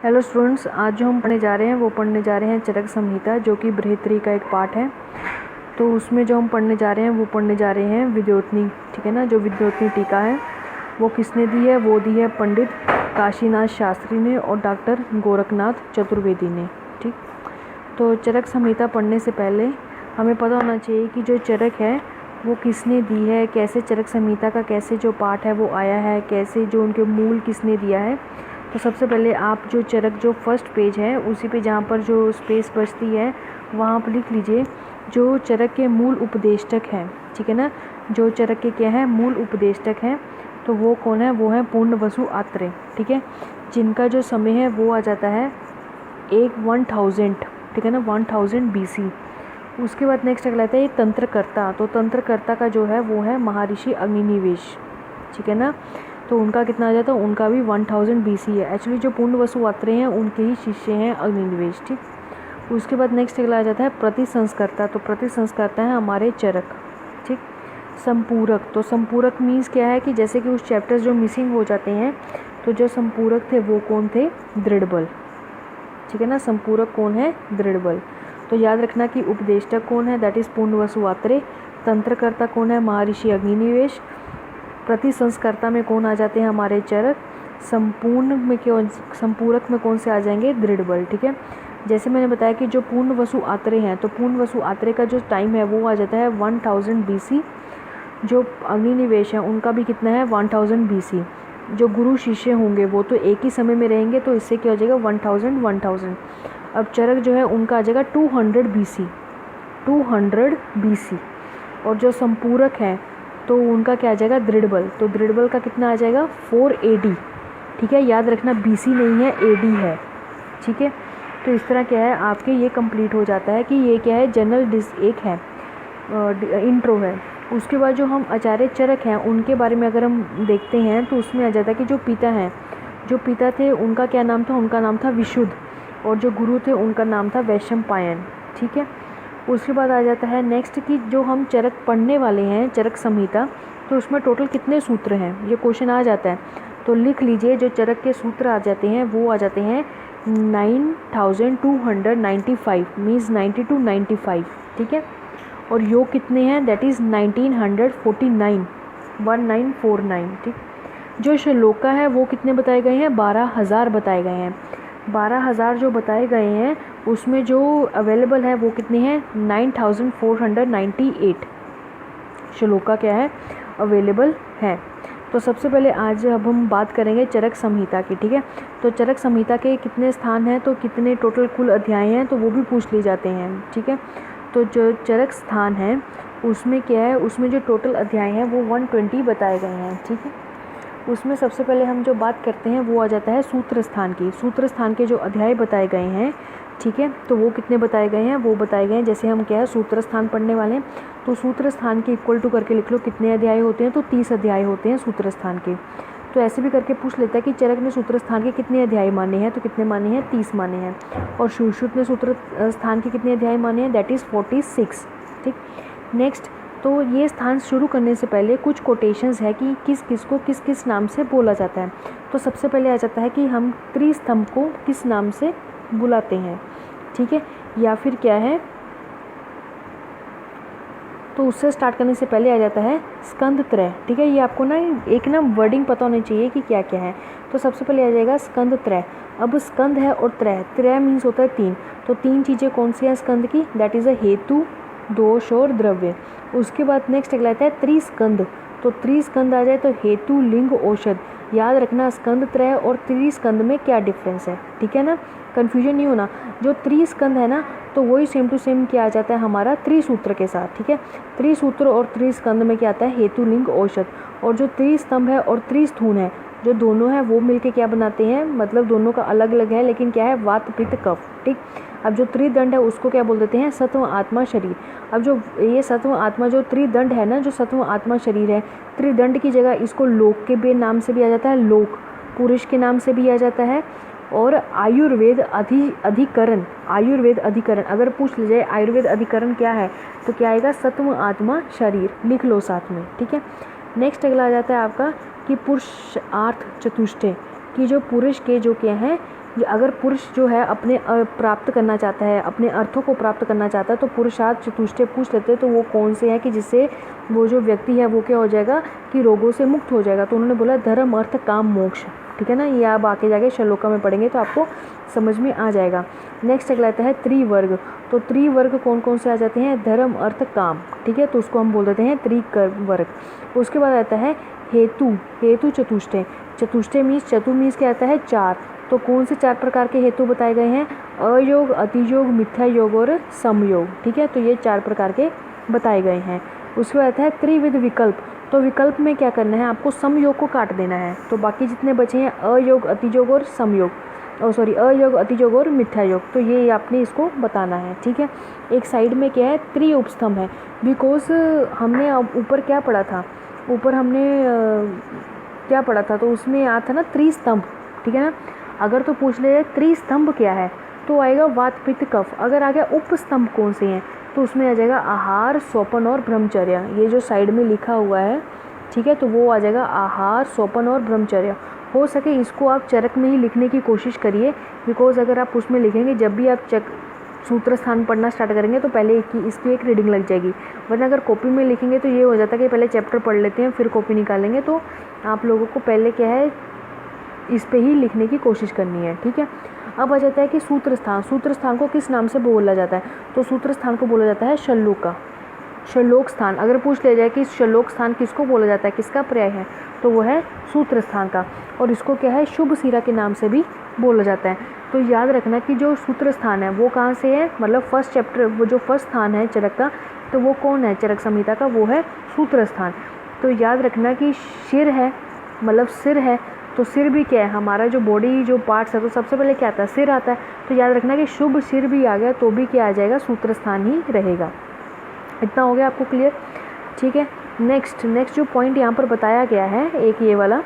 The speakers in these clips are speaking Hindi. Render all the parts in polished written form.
हेलो स्टूडेंट्स, आज जो हम पढ़ने जा रहे हैं वो पढ़ने जा रहे हैं चरक संहिता, जो कि बृहत्तरी का एक पार्ट है। तो उसमें जो हम पढ़ने जा रहे हैं वो पढ़ने जा रहे हैं विद्योतनी, ठीक है ना। जो विद्योतनी टीका है वो किसने दी है? वो दी है पंडित काशीनाथ शास्त्री ने और डॉक्टर गोरखनाथ चतुर्वेदी ने, ठीक। तो चरक संहिता पढ़ने से पहले हमें पता होना चाहिए कि जो चरक है वो किसने दी है, कैसे चरक संहिता का कैसे जो पाठ है वो आया है, कैसे जो उनके मूल किसने दिया है। तो सबसे पहले आप जो चरक जो फर्स्ट पेज है उसी पे जहाँ पर जो स्पेस बचती है वहाँ पर लिख लीजिए जो चरक के मूल उपदेष्टक हैं, ठीक है ना। जो चरक के क्या है? मूल उपदेष्टक हैं। तो वो कौन है? वो है पूर्णवसु आत्रेय, ठीक है, जिनका जो समय है वो आ जाता है 1000, ठीक है ना, 1000 BC। उसके बाद नेक्स्ट अगला आता है तंत्रकर्ता। तो तंत्रकर्ता का जो है वो है महर्षि अग्निवेश, ठीक है ना। तो उनका कितना आ जाता है? उनका भी 1000 BC है। एक्चुअली जो पूर्णवसु आत्रेय हैं उनके ही शिष्य हैं अग्निवेश, ठीक। उसके बाद नेक्स्ट अगला आ जाता है प्रतिसंस्कर्ता। तो प्रतिसंस्कर्ता है हमारे चरक, ठीक। संपूरक। तो संपूरक मीन्स क्या है कि जैसे कि उस चैप्टर्स जो मिसिंग हो जाते हैं तो जो संपूरक थे वो कौन थे? दृढ़बल, ठीक है ना। संपूरक कौन है? दृढ़बल। तो याद रखना कि उपदेष्टक कौन है? That is पूर्णवसु Atreya. तंत्रकर्ता कौन है? महर्षि अग्निवेश। प्रतिसंस्कर्ता में कौन आ जाते हैं? हमारे चरक। संपूरक में कौन से आ जाएंगे? दृढ़बल, ठीक है। जैसे मैंने बताया कि जो पूर्णवसु आत्रेय हैं तो पूर्णवसु आत्रेय का जो टाइम है वो आ जाता है 1000 BC। जो अग्निवेश है उनका भी कितना है? 1000 BC। जो गुरु शिष्य होंगे वो तो एक ही समय में रहेंगे, तो इससे क्या हो जाएगा? 1000। अब चरक जो है उनका आ जाएगा 200 BC, 200 BC। और जो संपूरक है तो उनका क्या आ जाएगा? दृढ़बल। तो दृढ़बल का कितना आ जाएगा? 4 AD, ठीक है। याद रखना BC नहीं है, AD है, ठीक है। तो इस तरह क्या है आपके ये कंप्लीट हो जाता है कि ये क्या है? जनरल एक है इंट्रो है। उसके बाद जो हम आचार्य चरक हैं उनके बारे में अगर हम देखते हैं तो उसमें आ जाता है कि जो पिता हैं, जो पिता थे उनका क्या नाम था? उनका नाम था विशुद्ध। और जो गुरु थे उनका नाम था वैशंपायन, ठीक है। उसके बाद आ जाता है नेक्स्ट कि जो हम चरक पढ़ने वाले हैं चरक संहिता, तो उसमें टोटल कितने सूत्र हैं? ये क्वेश्चन आ जाता है। तो लिख लीजिए जो चरक के सूत्र आ जाते हैं वो आ जाते हैं 9295, मीन्स 90 to 95, ठीक है। और योग कितने हैं? दैट इज़ 1949, 1949, ठीक। जो श्लोका है वो कितने बताए गए हैं? 12000 बताए गए हैं। 12000 जो बताए गए हैं उसमें जो अवेलेबल है वो कितने हैं? 9498 श्लोका क्या है? अवेलेबल है। तो सबसे पहले आज अब हम बात करेंगे चरक संहिता की, ठीक है। तो चरक संहिता के कितने स्थान हैं, तो कितने टोटल कुल अध्याय हैं, तो वो भी पूछ लिए जाते हैं, ठीक है। तो जो चरक स्थान है उसमें क्या है? उसमें जो टोटल अध्याय हैं वो 120 बताए गए हैं, ठीक है। उसमें सबसे पहले हम जो बात करते हैं वो आ जाता है सूत्र स्थान की। सूत्र स्थान के जो अध्याय बताए गए हैं, ठीक है, तो वो कितने बताए गए हैं? वो बताए गए हैं जैसे हम क्या है सूत्र स्थान पढ़ने वाले हैं तो सूत्र स्थान के इक्वल टू करके लिख लो कितने अध्याय होते हैं? तो 30 अध्याय होते हैं सूत्र स्थान के। तो ऐसे भी करके पूछ लेता है कि चरक ने सूत्र स्थान के कितने अध्याय माने हैं? तो कितने माने हैं? 30 माने हैं। और सुश्रुत ने सूत्र स्थान के कितने अध्याय माने हैं? दैट इज़ 46, ठीक। नेक्स्ट, तो ये स्थान शुरू करने से पहले कुछ कोटेशंस है कि किस किस को किस किस नाम से बोला जाता है। तो सबसे पहले आ जाता है कि हम त्रिस्तंभ को किस नाम से बुलाते हैं, ठीक है, या फिर क्या है, तो उससे स्टार्ट करने से पहले आ जाता है स्कंद त्रय, ठीक है। ये आपको ना एक ना वर्डिंग पता होनी चाहिए कि क्या क्या है। तो सबसे पहले आ जाएगा स्कंद त्रय। अब स्कंद है और त्रय, त्रय मीन्स होता है 3। तो 3 चीज़ें कौन सी हैं स्कंद की? दैट इज़ अ हेतु, दोष और द्रव्य। उसके बाद नेक्स्ट अगला आता है त्रिस्कंद। तो त्रिस्कंद आ जाए तो हेतु, लिंग, औषध। याद रखना स्कंद त्रय और त्रिस्कंद में क्या डिफरेंस है, ठीक है ना, कन्फ्यूजन नहीं होना। जो त्रिस्कंद है ना तो वही सेम टू सेम क्या आ जाता है हमारा त्रिसूत्र के साथ, ठीक है। त्रिसूत्र और त्रिस्कंद में क्या आता है? हेतु, लिंग, औषध। और जो त्रिस्तंभ है और त्रिस्थून है जो दोनों हैं वो मिलके क्या बनाते हैं? मतलब दोनों का अलग अलग है लेकिन क्या है? वात, पित्त, कफ, ठीक। अब जो त्रिदंड है उसको क्या बोल देते हैं? सत्व, आत्मा, शरीर। अब जो ये सत्व आत्मा जो त्रिदंड है ना, जो सत्व आत्मा शरीर है, त्रिदंड की जगह इसको लोक के नाम से भी आ जाता है, लोक, पुरुष के नाम से भी आ जाता है। और आयुर्वेद अधिकरण, आयुर्वेद अधिकरण अगर पूछ लीजिए आयुर्वेद अधिकरण क्या है तो क्या आएगा? सत्व, आत्मा, शरीर, लिख लो साथ में, ठीक है। नेक्स्ट अगला आ जाता है आपका कि पुरुषार्थ चतुष्टय, कि जो पुरुष के जो क्या है अगर पुरुष जो है अपने प्राप्त करना चाहता है, अपने अर्थों को प्राप्त करना चाहता है, तो पुरुषार्थ चतुष्टय पूछ लेते हैं तो वो कौन से हैं कि जिससे वो जो व्यक्ति है वो क्या हो जाएगा कि रोगों से मुक्त हो जाएगा। तो उन्होंने बोला धर्म अर्थ काम मोक्ष, ठीक है ना। ये आप आके जाके श्लोका में पढ़ेंगे तो आपको समझ में आ जाएगा। नेक्स्ट अगला आता है त्रिवर्ग। तो त्रिवर्ग कौन कौन से आ जाते हैं, धर्म अर्थ काम, ठीक है, तो उसको हम बोल देते हैं त्रिवर्ग। उसके बाद आता है हेतु, हेतु चतुष्टय। चतुष्टय मीन्स, चतु मीन्स क्या आता है 4। तो कौन से 4 प्रकार के हेतु बताए गए हैं, अयोग, अतियोग, मिथ्या योग और समयोग, ठीक है। तो ये 4 प्रकार के बताए गए हैं। उसके बाद आता है त्रिविध विकल्प। तो विकल्प में क्या करना है, आपको समयोग को काट देना है। तो बाकी जितने बचे हैं अयोग, अतियोग और समयोग, अयोग, अतियोग और मिथ्या योग, तो ये आपने इसको बताना है, ठीक है। एक साइड में क्या है, त्रि उपस्तंभ है। बिकॉज हमने अब ऊपर क्या पढ़ा था, ऊपर हमने क्या पढ़ा था, तो उसमें आता था ना त्रिस्तंभ, ठीक है ना। अगर तो पूछ ले त्रिस्तंभ क्या है तो आएगा वात पित्त कफ। अगर आ गया उपस्तंभ कौन से हैं तो उसमें आ जाएगा आहार, स्वपन और ब्रह्मचर्य। ये जो साइड में लिखा हुआ है, ठीक है, तो वो आ जाएगा आहार, स्वपन और ब्रह्मचर्य। हो सके इसको आप चरक में ही लिखने की कोशिश करिए, बिकॉज अगर आप उसमें लिखेंगे, जब भी आप सूत्र स्थान पढ़ना स्टार्ट करेंगे तो पहले इसकी एक रीडिंग लग जाएगी। वरना अगर कॉपी में लिखेंगे तो ये हो जाता है कि पहले चैप्टर पढ़ लेते हैं फिर कॉपी निकालेंगे। तो आप लोगों को पहले क्या है, इस पे ही लिखने की कोशिश करनी है, ठीक है। अब आ जाता है कि सूत्र स्थान। सूत्र स्थान को किस नाम से बोला जाता है, तो सूत्र स्थान को बोला जाता है शलोक का, शलोक स्थान। अगर पूछ लिया जाए कि शलोक स्थान किसको बोला जाता है, किसका पर्याय है, तो वो है सूत्र स्थान का। और इसको क्या है, शुभ सिरा के नाम से भी बोला जाता है। तो याद रखना कि जो सूत्र स्थान है वो कहाँ से है, मतलब फर्स्ट चैप्टर, वो जो फर्स्ट स्थान है चरक का, तो वो कौन है चरक संहिता का, वो है सूत्र स्थान। तो याद रखना कि शिर है, मतलब सिर है, तो सिर भी क्या है, हमारा जो बॉडी जो पार्ट्स है, तो सबसे पहले क्या आता है, सिर आता है। तो याद रखना कि शुभ सिर भी आ गया तो भी क्या आ जाएगा, सूत्र स्थान ही रहेगा। इतना हो गया आपको क्लियर, ठीक है। नेक्स्ट जो पॉइंट यहाँ पर बताया गया है, एक ये वाला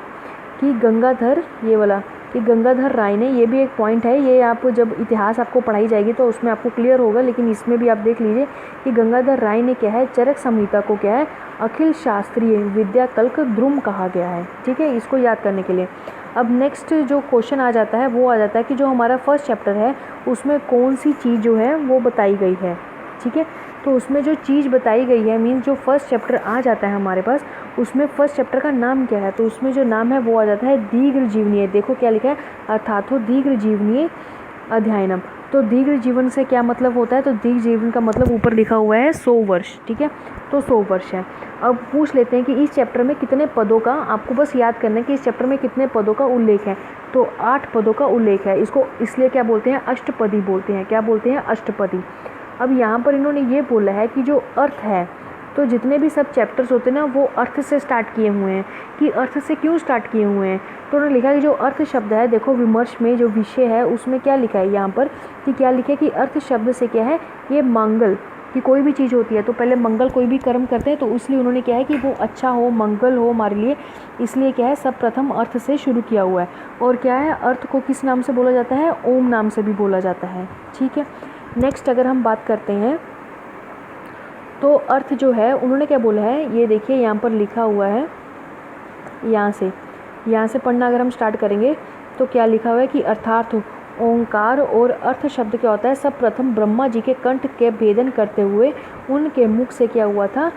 कि गंगाधर, ये वाला कि गंगाधर राय ने, ये भी एक पॉइंट है। ये आप जब इतिहास आपको पढ़ाई जाएगी तो उसमें आपको क्लियर होगा, लेकिन इसमें भी आप देख लीजिए कि गंगाधर राय ने क्या है, चरक संहिता को क्या है, अखिल शास्त्रीय विद्या कल्क द्रुम कहा गया है, ठीक है, इसको याद करने के लिए। अब नेक्स्ट जो क्वेश्चन आ जाता है वो आ जाता है कि जो हमारा फर्स्ट चैप्टर है उसमें कौन सी चीज़ जो है वो बताई गई है, ठीक है। तो उसमें जो चीज़ बताई गई है, मीन्स जो फर्स्ट चैप्टर आ जाता है हमारे पास, उसमें फर्स्ट चैप्टर का नाम क्या है, तो उसमें जो नाम है वो आ जाता है दीर्घ जीवनीय। देखो क्या लिखा है, अर्थातो दीर्घ जीवनीय अध्ययनम। तो दीर्घ जीवन से क्या मतलब होता है, तो दीर्घ जीवन का मतलब ऊपर लिखा हुआ है 100 वर्ष, ठीक है, तो 100 वर्ष है। अब पूछ लेते हैं कि इस चैप्टर में कितने पदों का, आपको बस याद करना है कि इस चैप्टर में कितने पदों का उल्लेख है, तो 8 पदों का उल्लेख है। इसको इसलिए क्या बोलते हैं, अष्टपदी बोलते हैं। क्या बोलते हैं, अष्टपदी। अब यहाँ पर इन्होंने ये बोला है कि जो अर्थ है, तो जितने भी सब चैप्टर्स होते हैं ना वो अर्थ से स्टार्ट किए हुए हैं। कि अर्थ से क्यों स्टार्ट किए हुए हैं, तो उन्होंने लिखा कि जो अर्थ शब्द है, देखो विमर्श में जो विषय है उसमें क्या लिखा है यहाँ पर, कि क्या लिखा है कि अर्थ शब्द से क्या है, ये मंगल, कि कोई भी चीज़ होती है तो पहले मंगल कोई भी कर्म करते हैं, तो इसलिए उन्होंने क्या है कि वो अच्छा हो, मंगल हो हमारे लिए, इसलिए क्या है सब प्रथम अर्थ से शुरू किया हुआ है। और क्या है, अर्थ को किस नाम से बोला जाता है, ओम नाम से भी बोला जाता है, ठीक है। नेक्स्ट अगर हम बात करते हैं तो अर्थ जो है उन्होंने क्या बोला है, ये देखिए यहाँ पर लिखा हुआ है, यहाँ से पढ़ना अगर हम स्टार्ट करेंगे तो क्या लिखा हुआ है कि अर्थार्थ ओंकार, और अर्थ शब्द क्या होता है, सब प्रथम ब्रह्मा जी के कंठ के भेदन करते हुए उनके मुख से क्या हुआ था,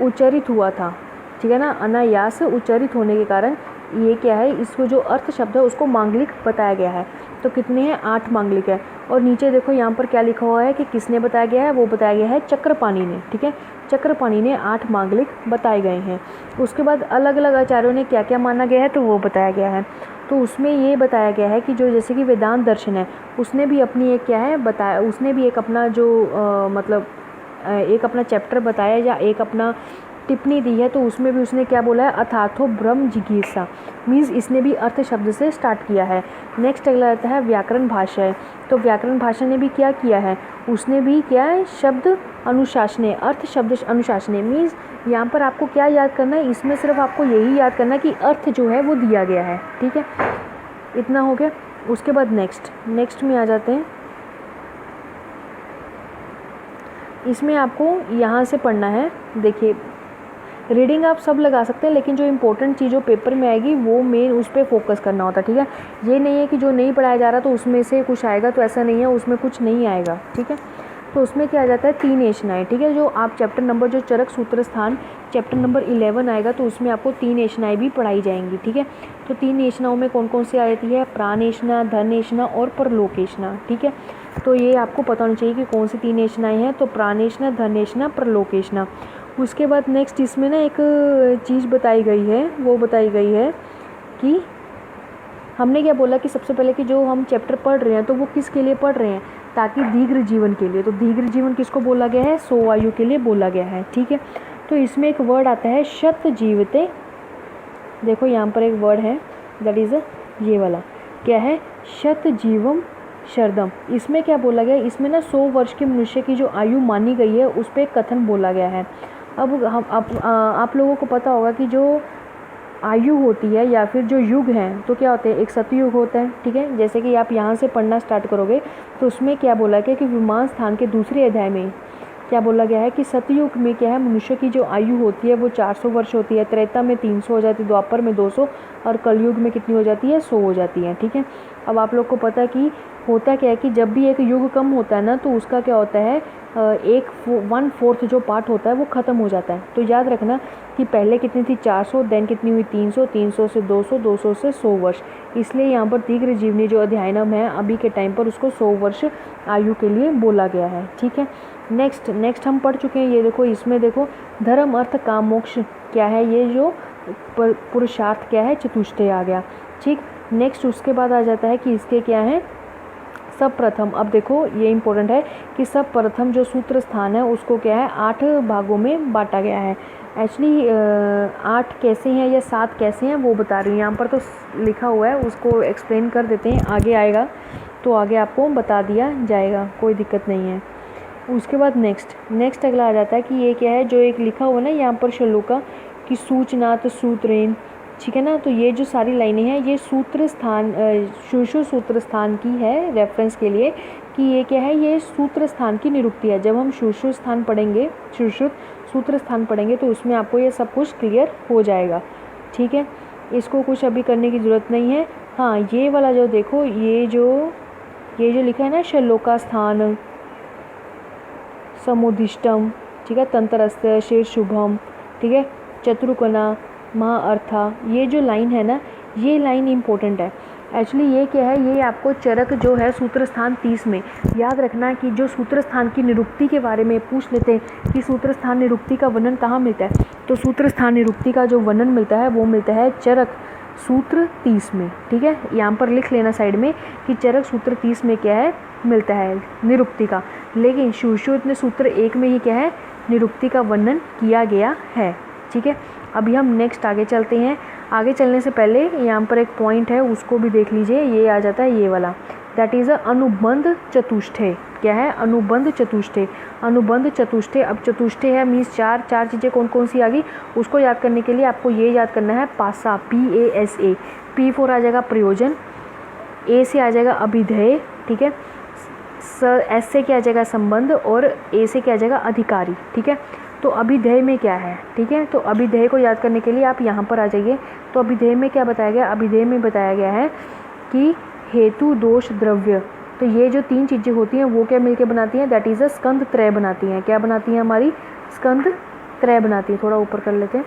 उच्चारित हुआ था, ठीक है ना, अनायास उच्चारित होने के कारण ये क्या है, इसको जो अर्थ शब्द है उसको मांगलिक बताया गया है। तो कितने हैं, 8 मांगलिक है। और नीचे देखो यहाँ पर क्या लिखा हुआ है कि किसने बताया गया है, वो बताया गया है चक्रपाणी ने, ठीक है, चक्रपाणी ने 8 मांगलिक बताए गए हैं। उसके बाद अलग अलग आचार्यों ने क्या क्या माना गया है तो वो बताया गया है। तो उसमें ये बताया गया है कि जो जैसे कि वेदांत दर्शन है, उसने भी अपनी एक क्या है बताया, उसने भी एक अपना जो मतलब एक अपना चैप्टर बताया या एक अपना टिप्पणी दी है, तो उसमें भी उसने क्या बोला है, अथाथो ब्रह्म जिज्ञासा, मीन्स इसने भी अर्थ शब्द से स्टार्ट किया है। नेक्स्ट अगला आता है व्याकरण भाषा है। तो व्याकरण भाषा ने भी क्या किया है, उसने भी क्या है, शब्द अनुशासने, अर्थ शब्द अनुशासने, मीन्स यहाँ पर आपको क्या याद करना है, इसमें सिर्फ आपको यही याद करना है कि अर्थ जो है वो दिया गया है, ठीक है। इतना हो गया। उसके बाद नेक्स्ट में आ जाते हैं। इसमें आपको यहाँ से पढ़ना है, देखिए रीडिंग आप सब लगा सकते हैं, लेकिन जो इंपॉर्टेंट चीज़ जो पेपर में आएगी वो मेन उस पर फोकस करना होता है, ठीक है। ये नहीं है कि जो नहीं पढ़ाया जा रहा तो उसमें से कुछ आएगा, तो ऐसा नहीं है, उसमें कुछ नहीं आएगा, ठीक है। तो उसमें क्या आ जाता है, 3 एशनाएँ, ठीक है। जो आप चैप्टर नंबर जो चरक सूत्र स्थान चैप्टर नंबर 11 आएगा तो उसमें आपको 3 एशनाएँ भी पढ़ाई जाएंगी, ठीक है। तो 3 एशनाओं में कौन कौन सी आ जाती है, प्राण एशना, धन एशना और परलोक एशना, ठीक है। तो ये आपको पता होना चाहिए कि कौन सी 3 एशनाएँ हैं, तो प्राण एशना, धन एशना, परलोक एशना। उसके बाद नेक्स्ट इसमें ना एक चीज़ बताई गई है, वो बताई गई है कि हमने क्या बोला कि सबसे पहले कि जो हम चैप्टर पढ़ रहे हैं तो वो किसके लिए पढ़ रहे हैं, ताकि दीर्घ जीवन के लिए। तो दीर्घ जीवन किसको बोला गया है, 100 आयु के लिए बोला गया है, ठीक है। तो इसमें एक वर्ड आता है शत जीवते, देखो यहाँ पर एक वर्ड है दैट इज़ ये वाला, क्या है, शत जीवम शरदम। इसमें क्या बोला गया, इसमें ना 100 वर्ष के मनुष्य की जो आयु मानी गई है उस पर कथन बोला गया है। अब हम आप लोगों को पता होगा कि जो आयु होती है या फिर जो युग हैं तो क्या होते हैं, एक सतयुग होता है, ठीक है। जैसे कि आप यहाँ से पढ़ना स्टार्ट करोगे तो उसमें क्या बोला गया कि विमान स्थान के दूसरे अध्याय में क्या बोला गया है कि सतयुग में क्या है, मनुष्य की जो आयु होती है वो 400 वर्ष होती है, त्रेता में 300 हो जाती है, द्वापर में 200 और कलयुग में कितनी हो जाती है, 100 हो जाती है, ठीक है। अब आप लोग को पता है कि होता क्या है कि जब भी एक युग कम होता है ना तो उसका क्या होता है, 1/4 जो पार्ट होता है वो ख़त्म हो जाता है। तो याद रखना कि पहले कितनी थी, 400, देन कितनी हुई, 300, 300 से 200, 200 से 100 वर्ष। इसलिए यहाँ पर दीर्घ जीवनी जो अध्ययनम है अभी के टाइम पर उसको 100 वर्ष आयु के लिए बोला गया है, ठीक है। नेक्स्ट हम पढ़ चुके हैं, ये देखो इसमें देखो धर्म अर्थ काम मोक्ष क्या है, ये जो पुरुषार्थ क्या है, चतुष्टय आ गया, ठीक। नेक्स्ट उसके बाद आ जाता है कि इसके क्या है, सब प्रथम। अब देखो ये इंपॉर्टेंट है कि सब प्रथम जो सूत्र स्थान है उसको क्या है, 8 भागों में बांटा गया है। एक्चुअली 8 कैसे हैं या 7 कैसे हैं वो बता रही हूँ, यहाँ पर तो लिखा हुआ है, उसको एक्सप्लेन कर देते हैं, आगे आएगा तो आगे आपको बता दिया जाएगा, कोई दिक्कत नहीं है। उसके बाद नेक्स्ट अगला आ जाता है कि ये क्या है, जो एक लिखा हुआ ना यहाँ पर श्लोका कि सूचनात् सूत्रेन, ठीक है ना। तो ये जो सारी लाइनें हैं ये सूत्र स्थान सुश्रुत सूत्र स्थान की है, रेफरेंस के लिए कि ये क्या है, ये सूत्र स्थान की निरुक्ति है। जब हम सुश्रुत स्थान पढ़ेंगे, सुश्रुत सूत्र स्थान पढ़ेंगे तो उसमें आपको ये सब कुछ क्लियर हो जाएगा, ठीक है। इसको कुछ अभी करने की ज़रूरत नहीं है। हाँ, ये वाला जो देखो, ये जो लिखा है ना, श्लोका स्थान समुदिष्टम, ठीक है, तंत्रस्य शीर्षुभम, ठीक है, चतुर्कोना महाअर्था, ये जो लाइन है ना, ये लाइन इम्पोर्टेंट है। एक्चुअली ये क्या है, ये आपको चरक जो है सूत्र स्थान 30 में याद रखना कि जो सूत्र स्थान की निरुक्ति के बारे में पूछ लेते हैं कि सूत्र स्थान निरुक्ति का वर्णन कहाँ मिलता है, तो सूत्र स्थान निरुक्ति का जो वर्णन मिलता है वो मिलता है चरक सूत्र 30 में, ठीक है। यहाँ पर लिख लेना साइड में कि चरक सूत्र 30 में क्या है, मिलता है निरुक्ति का। लेकिन सुश्रुत में सूत्र 1 में ही क्या है, निरुक्ति का वर्णन किया गया है, ठीक है। अभी हम नेक्स्ट आगे चलते हैं। आगे चलने से पहले यहाँ पर एक पॉइंट है उसको भी देख लीजिए, ये आ जाता है ये वाला, दैट इज़ अनुबंध चतुष्टय। क्या है, अनुबंध चतुष्टय। अनुबंध चतुष्टय, अब चतुष्टय है मीन्स चार चीज़ें कौन कौन सी आ गई, उसको याद करने के लिए आपको ये याद करना है पासा, PASA। P for आ जाएगा प्रयोजन, A से आ जाएगा अभिधेय, ठीक है, S से क्या आ जाएगा संबंध और A से क्या आ जाएगा अधिकारी, ठीक है। तो अभिधेय में क्या है, ठीक है, तो अभिधेय को याद करने के लिए आप यहाँ पर आ जाइए। तो अभिधेय में क्या बताया गया, अभिधेय में बताया गया है कि हेतु दोष द्रव्य, तो ये जो 3 चीज़ें होती हैं वो क्या मिलके बनाती हैं, दैट इज़ अ स्कंद त्रय बनाती हैं। क्या बनाती हैं, हमारी स्कंद त्रय बनाती है। थोड़ा ऊपर कर लेते हैं,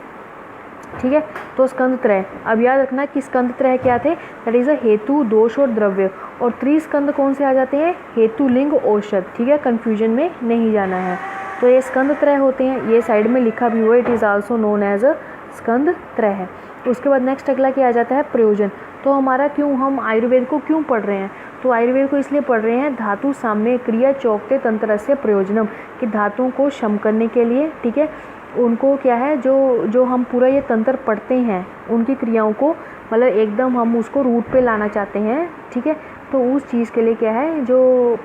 ठीक है। तो स्कंद त्रय, अब याद रखना कि स्कंद त्रय क्या थे, दैट इज़ अ हेतु दोष और द्रव्य। और त्रिस्कंद कौन से आ जाते हैं, हेतु लिंग औषध, ठीक है, कन्फ्यूजन में नहीं जाना है। तो ये स्कंद त्रय होते हैं, ये साइड में लिखा भी हुआ, it is also known as a स्कंद त्रय है। उसके बाद नेक्स्ट अगला क्या आ जाता है, प्रयोजन। तो हमारा क्यों, हम आयुर्वेद को क्यों पढ़ रहे हैं, तो आयुर्वेद को इसलिए पढ़ रहे हैं, धातु साम्य क्रिया चौक्ते तंत्रस्य प्रयोजनम, कि धातुओं को क्षम करने के लिए, ठीक है, उनको क्या है, जो हम पूरा ये तंत्र पढ़ते हैं उनकी क्रियाओं को मतलब एकदम हम उसको रूट पे लाना चाहते हैं, ठीक है। तो उस चीज़ के लिए क्या है, जो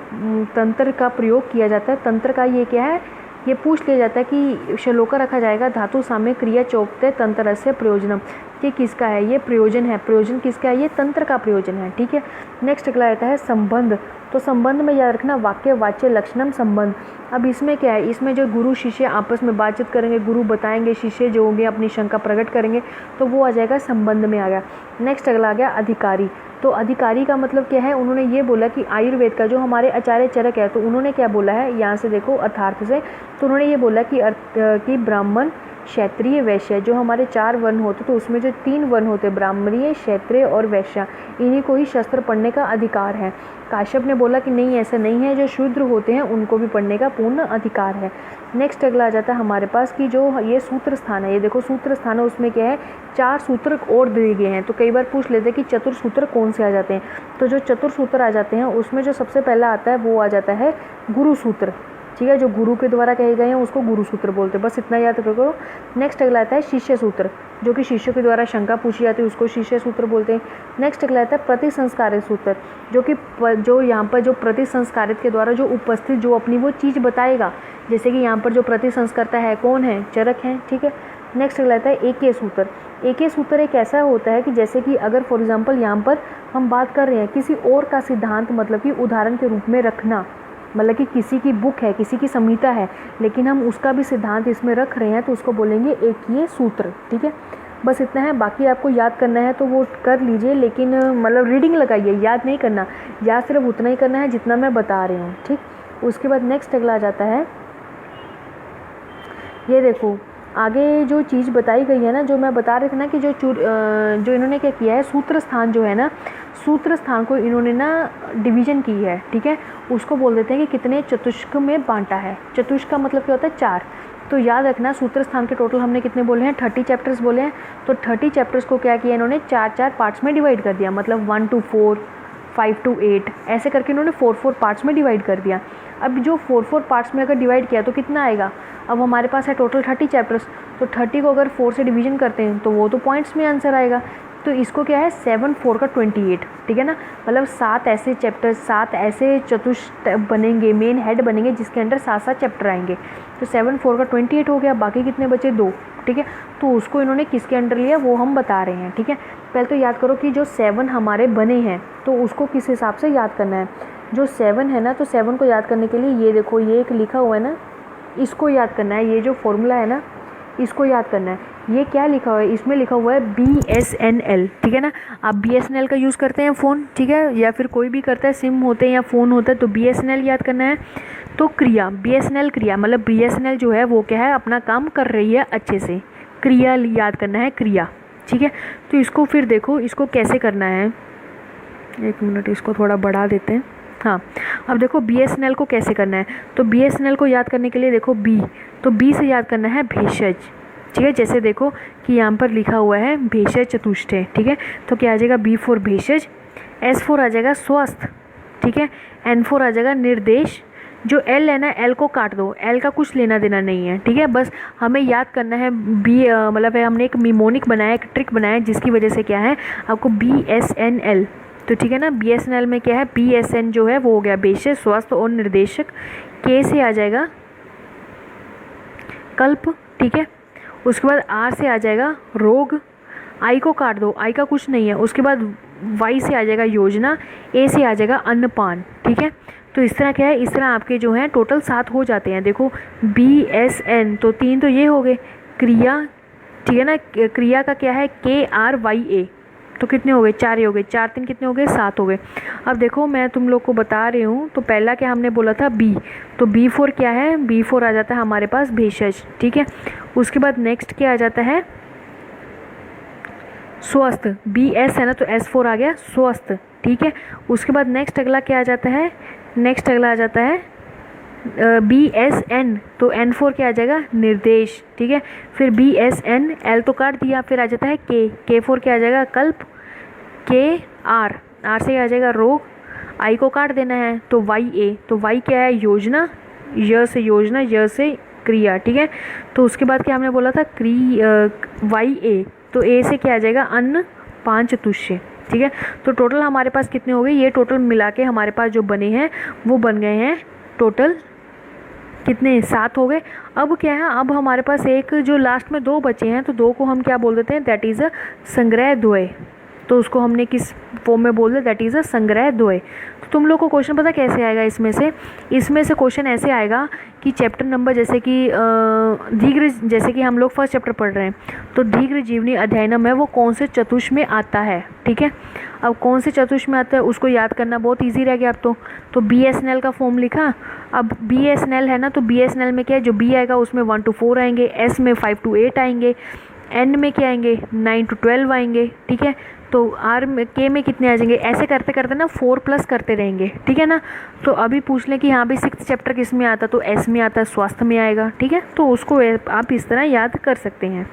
तंत्र का प्रयोग किया जाता है, तंत्र का ये क्या है, ये पूछ लिया जाता है कि श्लोका रखा जाएगा, धातु साम्य क्रिया चौक्ते तंत्रस्य प्रयोजनम, ये किसका है, ये प्रयोजन है। प्रयोजन किसका है, ये तंत्र का प्रयोजन है, ठीक है। नेक्स्ट अगला आता है संबंध। तो संबंध में याद रखना वाक्य वाच्य लक्षणम संबंध। अब इसमें क्या है, इसमें जो गुरु शिष्य आपस में बातचीत करेंगे, गुरु बताएंगे, शिष्य जो होंगे अपनी शंका प्रकट करेंगे, तो वो आ जाएगा संबंध में आ गया। नेक्स्ट अगला आ गया अधिकारी। तो अधिकारी का मतलब क्या है, उन्होंने ये बोला कि आयुर्वेद का जो हमारे आचार्य चरक है, तो उन्होंने क्या बोला है, यहाँ से देखो अर्थार्थ से, तो उन्होंने ये बोला कि ब्राह्मण क्षत्रिय वैश्य जो हमारे 4 वर्ण होते, तो उसमें जो 3 वर्ण होते ब्राह्मणीय क्षत्रिय और वैश्य, इन्हीं को ही शस्त्र पढ़ने का अधिकार है। काश्यप ने बोला कि नहीं ऐसा नहीं है, जो शूद्र होते हैं उनको भी पढ़ने का पूर्ण अधिकार है। नेक्स्ट अगला आ जाता है हमारे पास कि जो ये सूत्र स्थान है, ये देखो सूत्र स्थान है, उसमें क्या है 4 सूत्र और दिए गए हैं। तो कई बार पूछ लेते हैं कि चतुर सूत्र कौन से आ जाते हैं, तो जो चतुर सूत्र आ जाते हैं उसमें जो सबसे पहला आता है वो आ जाता है गुरु सूत्र, ठीक है, जो गुरु के द्वारा कहे गए हैं उसको गुरु सूत्र बोलते हैं, बस इतना याद रखो। नेक्स्ट अगला आता है शिष्य सूत्र, जो कि शिष्यों के द्वारा शंका पूछी जाती है उसको शिष्य सूत्र बोलते हैं। नेक्स्ट अगला आता है प्रतिसंस्कारित सूत्र, जो यहाँ पर जो प्रतिसंस्कारित के द्वारा जो उपस्थित जो अपनी वो चीज़ बताएगा, जैसे कि यहाँ पर जो प्रतिसंस्कर्ता है कौन है, चरक है, ठीक है। नेक्स्ट अगला आता है एके सूत्र। एके सूत्र एक ऐसा होता है कि जैसे कि अगर फॉर एग्जाम्पल यहाँ पर हम बात कर रहे हैं किसी और का सिद्धांत, मतलब कि उदाहरण के रूप में रखना, मतलब कि किसी की बुक है, किसी की संहिता है, लेकिन हम उसका भी सिद्धांत इसमें रख रहे हैं, तो उसको बोलेंगे एकीय सूत्र, ठीक है। बस इतना है, बाकी आपको याद करना है तो वो कर लीजिए, लेकिन मतलब रीडिंग लगाइए, याद नहीं करना, याद सिर्फ उतना ही करना है जितना मैं बता रही हूँ, ठीक। उसके बाद नेक्स्ट अगला आ जाता है, ये देखो आगे जो चीज़ बताई गई है ना, जो मैं बता रही थी ना कि जो इन्होंने क्या किया है, सूत्र स्थान जो है ना, सूत्र स्थान को इन्होंने ना डिवीज़न की है, ठीक है। उसको बोल देते हैं कि कितने चतुष्क में बांटा है। चतुष्क का मतलब क्या होता है, 4। तो याद रखना सूत्र स्थान के टोटल हमने कितने बोले हैं, 30 चैप्टर्स बोले हैं। तो 30 चैप्टर्स को क्या किया इन्होंने, 4-4 पार्ट्स में डिवाइड कर दिया, मतलब 1 to 4, 5 to 8 ऐसे करके इन्होंने 4-4 पार्ट्स में डिवाइड कर दिया। अब जो 4-4 पार्ट्स में अगर डिवाइड किया तो कितना आएगा, अब हमारे पास है टोटल 30 चैप्टर्स, तो 30 को अगर 4 से डिवीजन करते हैं तो वो तो पॉइंट्स में आंसर आएगा। तो इसको क्या है 7-4 का 28, ठीक है ना, मतलब 7 ऐसे चैप्टर, 7 ऐसे चतुष्ट बनेंगे, मेन हेड बनेंगे जिसके अंदर 7-7 चैप्टर आएंगे। तो 7-4 का 28 हो गया, बाकी कितने बचे 2, ठीक है। तो उसको इन्होंने किसके अंडर लिया वो हम बता रहे हैं, ठीक है। पहले तो याद करो कि जो 7 हमारे बने हैं तो उसको किस हिसाब से याद करना है। जो 7 है ना, तो 7 को याद करने के लिए ये देखो, ये एक लिखा हुआ है ना, इसको याद करना है। ये जो फॉर्मूला है ना, इसको याद करना है। ये क्या लिखा हुआ है, इसमें लिखा हुआ है BSNL, ठीक है ना। आप BSNL का यूज़ करते हैं फ़ोन, ठीक है, या फिर कोई भी करता है, सिम होते हैं या फ़ोन होता है, तो BSNL याद करना है। तो क्रिया, BSNL क्रिया, मतलब BSNL जो है वो क्या है, अपना काम कर रही है अच्छे से, क्रिया याद करना है, क्रिया, ठीक है। तो इसको फिर देखो, इसको कैसे करना है, 1 मिनट इसको थोड़ा बढ़ा देते हैं। हाँ, अब देखो BSNL को कैसे करना है। तो BSNL को याद करने के लिए देखो B, तो B से याद करना है भेषज, ठीक है। जैसे देखो कि यहाँ पर लिखा हुआ है भेषज चतुष्टय, ठीक है। तो क्या आ जाएगा, B for भेषज, S for आ जाएगा स्वस्थ, ठीक है, N for आ जाएगा निर्देश। जो L है ना, L को काट दो, L का कुछ लेना देना नहीं है, ठीक है। बस हमें याद करना है मतलब हमने एक मिमोनिक बनाया, एक ट्रिक बनाया, जिसकी वजह से क्या है आपको BSNL, तो ठीक है ना। BSNL में क्या है, BSN जो है वो हो गया भेषज, स्वस्थ और निर्देशक। K से आ जाएगा कल्प, ठीक है। उसके बाद R से आ जाएगा रोग, I को काट दो, I का कुछ नहीं है। उसके बाद Y से आ जाएगा योजना, A से आ जाएगा अन्नपान, ठीक है। तो इस तरह क्या है, इस तरह आपके जो हैं टोटल 7 हो जाते हैं। देखो BSN, तो 3 तो ये हो गए, क्रिया, ठीक है ना, क्रिया का क्या है KRYA, तो कितने हो गए, 4 ही हो गए, 4-3 कितने हो गए, 7 हो गए। अब देखो मैं तुम लोग को बता रही हूँ, तो पहला क्या हमने बोला था B, तो B for क्या है, B for आ जाता है हमारे पास भेषज, ठीक है। उसके बाद नेक्स्ट क्या आ जाता है, स्वस्थ, BS है ना, तो S for आ गया स्वस्थ, ठीक है। उसके बाद नेक्स्ट अगला क्या आ जाता है, नेक्स्ट अगला आ जाता है BSN, तो N for क्या आ जाएगा, निर्देश, ठीक है। फिर BSN, L तो काट दिया, फिर आ जाता है K for क्या आ जाएगा, कल्प, KR, R से आ जाएगा रोग, I को काट देना है, तो YA, तो Y क्या है, योजना, य से योजना, य से क्रिया, ठीक है। तो उसके बाद क्या हमने बोला था, YA, तो A से क्या आ जाएगा, अन्न पान चतुष्य, ठीक है। तो टोटल हमारे पास कितने हो गए, ये टोटल मिला के हमारे पास जो बने हैं वो बन गए हैं टोटल कितने, 7 हो गए। अब क्या है, अब हमारे पास एक जो लास्ट में 2 बचे हैं, तो 2 को हम क्या बोल देते हैं, दैट इज़ अ संग्रह द्वय। तो उसको हमने किस फॉर्म में बोल दिया, दैट इज़ अ संग्रह द्वय। तो तुम लोग को क्वेश्चन पता कैसे आएगा इसमें से क्वेश्चन ऐसे आएगा कि चैप्टर नंबर जैसे कि दीर्घ, जैसे कि हम लोग फर्स्ट चैप्टर पढ़ रहे हैं तो दीर्घ जीवनी अध्ययनम है वो कौन से चतुष में आता है, ठीक है। अब कौन से चतुष में आता है उसको याद करना बहुत इजी रह गया अब तो BSNL का फॉर्म लिखा। अब BSNL है ना, तो BSNL में क्या है, जो B आएगा उसमें 1 to 4 आएंगे, S में 5 to 8 आएंगे, N में क्या आएंगे 9 to 12 आएंगे, ठीक है। तो R में K में कितने आ जाएंगे, ऐसे करते करते ना 4 प्लस करते रहेंगे, ठीक है ना। तो अभी पूछ लें कि हाँ भाई 6th चैप्टर किस में आता, तो S में आता है, स्वास्थ्य में आएगा, ठीक है। तो उसको आप इस तरह याद कर सकते हैं,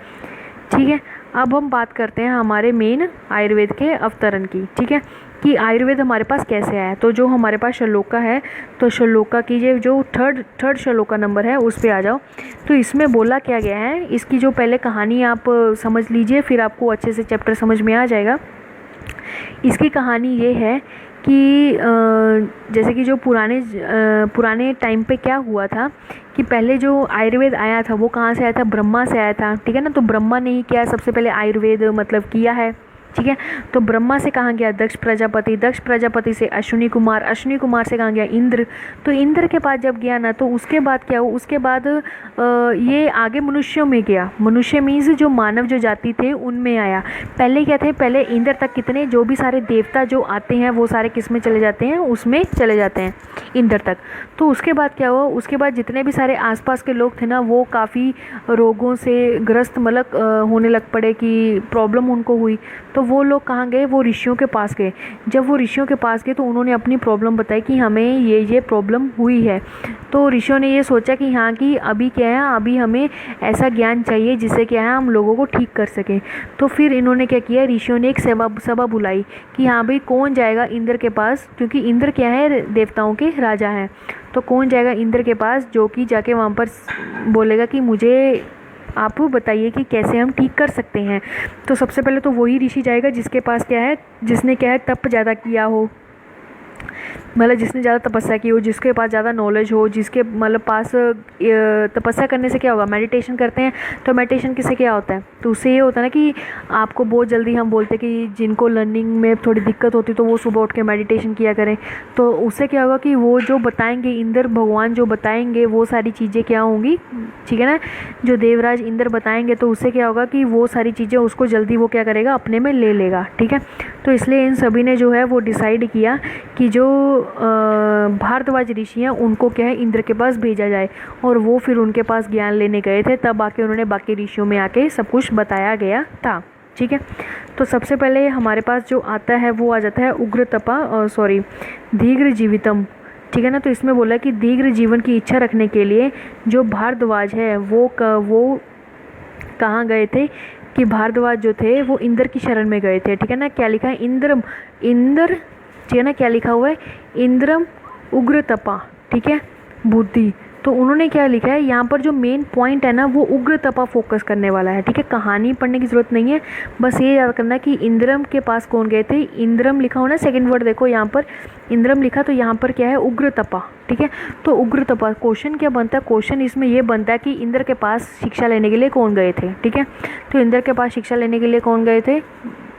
ठीक है। अब हम बात करते हैं हमारे मेन आयुर्वेद के अवतरण की, ठीक है, कि आयुर्वेद हमारे पास कैसे आया। तो जो हमारे पास श्लोका है, तो श्लोका की जो थर्ड श्लोका नंबर है उस पे आ जाओ। तो इसमें बोला क्या गया है, इसकी जो पहले कहानी आप समझ लीजिए, फिर आपको अच्छे से चैप्टर समझ में आ जाएगा। इसकी कहानी ये है कि जैसे कि जो पुराने टाइम पे क्या हुआ था कि पहले जो आयुर्वेद आया था वो कहाँ से आया था, ब्रह्मा से आया था, ठीक है ना। तो ब्रह्मा ने ही क्या सबसे पहले आयुर्वेद मतलब किया है, ठीक है। तो ब्रह्मा से कहाँ गया, दक्ष प्रजापति से अश्विनी कुमार से कहाँ गया, इंद्र। तो इंद्र के पास जब गया ना, तो उसके बाद क्या हुआ, उसके बाद ये आगे मनुष्यों में गया। मनुष्य मीन्स जो मानव जो जाति थे उनमें आया। पहले क्या थे, पहले इंद्र तक कितने जो भी सारे देवता जो आते हैं वो सारे किस में चले जाते हैं, उसमें चले जाते हैं इंद्र तक। तो उसके बाद क्या हुआ, उसके बाद जितने भी सारे आसपास के लोग थे ना वो काफ़ी रोगों से ग्रस्त मतलब होने लग पड़े कि प्रॉब्लम उनको हुई। तो वो लोग कहाँ गए, वो ऋषियों के पास गए। जब वो ऋषियों के पास गए तो उन्होंने अपनी प्रॉब्लम बताई कि हमें ये प्रॉब्लम हुई है। तो ऋषियों ने ये सोचा कि हाँ कि अभी क्या है, अभी हमें ऐसा ज्ञान चाहिए जिससे क्या है हम लोगों को ठीक कर सकें। तो फिर इन्होंने क्या किया, ऋषियों ने एक सभा बुलाई कि हाँ भाई कौन जाएगा इंद्र के पास, क्योंकि इंद्र क्या है, देवताओं के राजा हैं। तो कौन जाएगा इंद्र के पास जो कि जाके वहाँ पर बोलेगा कि मुझे आप बताइए कि कैसे हम ठीक कर सकते हैं। तो सबसे पहले तो वही ऋषि जाएगा जिसके पास क्या है, जिसने क्या है तप ज़्यादा किया हो, मतलब जिसने ज़्यादा तपस्या की हो, जिसके पास ज़्यादा नॉलेज हो, जिसके मतलब पास तपस्या करने से क्या होगा, मेडिटेशन करते हैं। तो मेडिटेशन किससे क्या होता है, तो उससे ये होता है ना कि आपको बहुत जल्दी हम बोलते हैं कि जिनको लर्निंग में थोड़ी दिक्कत होती है तो वो सुबह उठ के मेडिटेशन किया करें। तो उससे क्या होगा कि वो जो बताएंगे इंद्र भगवान जो बताएंगे वो सारी चीज़ें क्या होंगी, ठीक है ना, जो देवराज इंद्र बताएंगे। तो उससे क्या होगा कि वो सारी चीज़ें उसको जल्दी वो क्या करेगा, अपने में ले लेगा, ठीक है। तो इसलिए इन सभी ने जो है वो डिसाइड किया कि जो भारद्वाज ऋषि हैं उनको क्या है इंद्र के पास भेजा जाए। और वो फिर उनके पास ज्ञान लेने गए थे, तब आके उन्होंने बाकी ऋषियों में आके सब कुछ बताया गया था, ठीक है। तो सबसे पहले हमारे पास जो आता है वो आ जाता है दीर्घ जीवितम, ठीक है ना। तो इसमें बोला कि दीर्घ जीवन की इच्छा रखने के लिए जो भारद्वाज है वो कहाँ गए थे, कि भारद्वाज जो थे वो इंद्र की शरण में गए थे, ठीक है ना। क्या लिखा है, इंद्र ठीक है ना, क्या लिखा हुआ है, इंद्रम उग्र तपा, ठीक है, बुद्धि। तो उन्होंने क्या लिखा है यहाँ पर, जो मेन पॉइंट है ना वो उग्र तपा फोकस करने वाला है, ठीक है। कहानी पढ़ने की ज़रूरत नहीं है, बस ये याद करना कि इंद्रम के पास कौन गए थे। इंद्रम लिखा हो ना, सेकंड वर्ड देखो यहाँ पर इंद्रम लिखा, तो यहाँ पर क्या है, उग्र तपा, ठीक है। तो उग्र तपा क्वेश्चन क्या बनता है, क्वेश्चन इसमें ये बनता है कि इंद्र के पास शिक्षा लेने के लिए कौन गए थे, ठीक है। तो इंद्र के पास शिक्षा लेने के लिए कौन गए थे,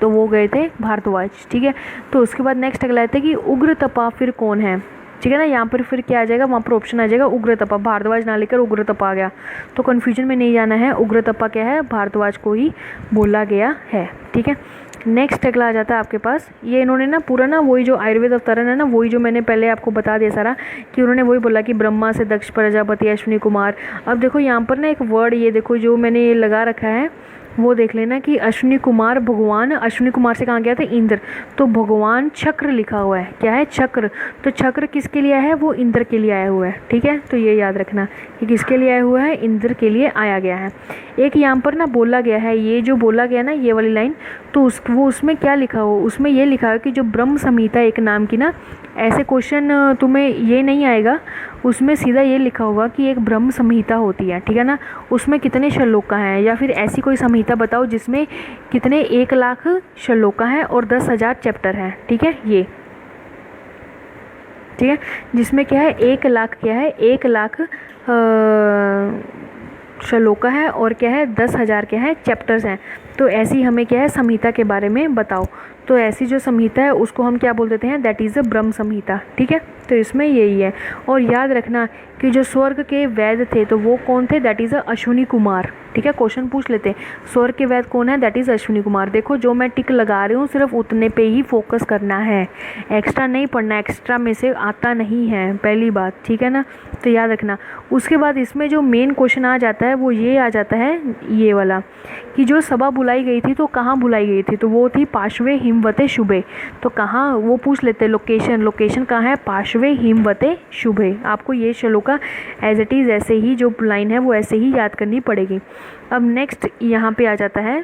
तो वो गए थे भारद्वाज, ठीक है। तो उसके बाद नेक्स्ट अगला आता है कि उग्र तपा फिर कौन है, ठीक है ना। यहाँ पर फिर क्या आ जाएगा, वहाँ पर ऑप्शन आ जाएगा उग्र तपा, भारद्वाज ना लेकर उग्र तपा आ गया। तो कन्फ्यूजन में नहीं जाना है, उग्र तपा क्या है, भारद्वाज को ही बोला गया है, ठीक है। नेक्स्ट अगला आ जाता है आपके पास, ये इन्होंने ना पूरा ना वही जो आयुर्वेद अवतरण है ना, वही जो मैंने पहले आपको बता दिया सारा, कि उन्होंने वही बोला कि ब्रह्मा से दक्ष प्रजापति अश्विनी कुमार। अब देखो यहाँ पर ना एक वर्ड, ये देखो जो मैंने लगा रखा है वो देख लेना कि अश्विनी कुमार भगवान, अश्विनी कुमार से कहाँ गया था, इंद्र। तो भगवान चक्र लिखा हुआ है, क्या है, चक्र। तो चक्र किसके लिए आया है, वो इंद्र के लिए आया हुआ है, ठीक है। तो ये याद रखना कि किसके लिए आया हुआ है, इंद्र के लिए आया गया है। एक यहाँ पर ना बोला गया है, ये जो बोला गया ना ये वाली लाइन, तो उसमें क्या लिखा हो, उसमें ये लिखा है कि जो ब्रह्म संहिता एक नाम की ना, ऐसे क्वेश्चन तुम्हें ये नहीं आएगा, उसमें सीधा ये लिखा होगा कि एक ब्रह्म संहिता होती है, ठीक है ना। उसमें कितने श्लोका हैं, या फिर ऐसी कोई संहिता बताओ जिसमें कितने 1 लाख श्लोका हैं और 10,000 चैप्टर हैं, ठीक है, ये ठीक है। जिसमें क्या है 1 लाख, क्या है 1 लाख श्लोका है और क्या है 10,000 क्या है चैप्टर्स हैं। तो ऐसी हमें क्या है संहिता के बारे में बताओ। तो ऐसी जो संहिता है उसको हम क्या बोल देते हैं, दैट इज़ अ ब्रह्म संहिता। ठीक है, तो इसमें यही है। और याद रखना कि जो स्वर्ग के वैद्य थे तो वो कौन थे, that is a Ashwini Kumar. ठीक है, क्वेश्चन पूछ लेते हैं स्वर्ग के वैद्य कौन है, दैट इज़ अश्विनी कुमार। देखो जो मैं टिक लगा रही हूँ सिर्फ उतने पे ही फोकस करना है, एक्स्ट्रा नहीं पढ़ना, एक्स्ट्रा में से आता नहीं है, पहली बात। ठीक है ना, तो याद रखना। उसके बाद इसमें जो मेन क्वेश्चन आ जाता है वो ये आ जाता है, ये वाला, कि जो सभा बुलाई गई थी तो कहाँ बुलाई गई थी, तो वो थी पार्श्वे हिमवते शुभे। तो कहाँ वो पूछ लेते, लोकेशन कहाँ है, पार्श्वे हिमवते शुभे। आपको ये श्लोका एज इट इज़ ऐसे ही जो लाइन है वो ऐसे ही याद करनी पड़ेगी। अब नेक्स्ट यहाँ पे आ जाता है,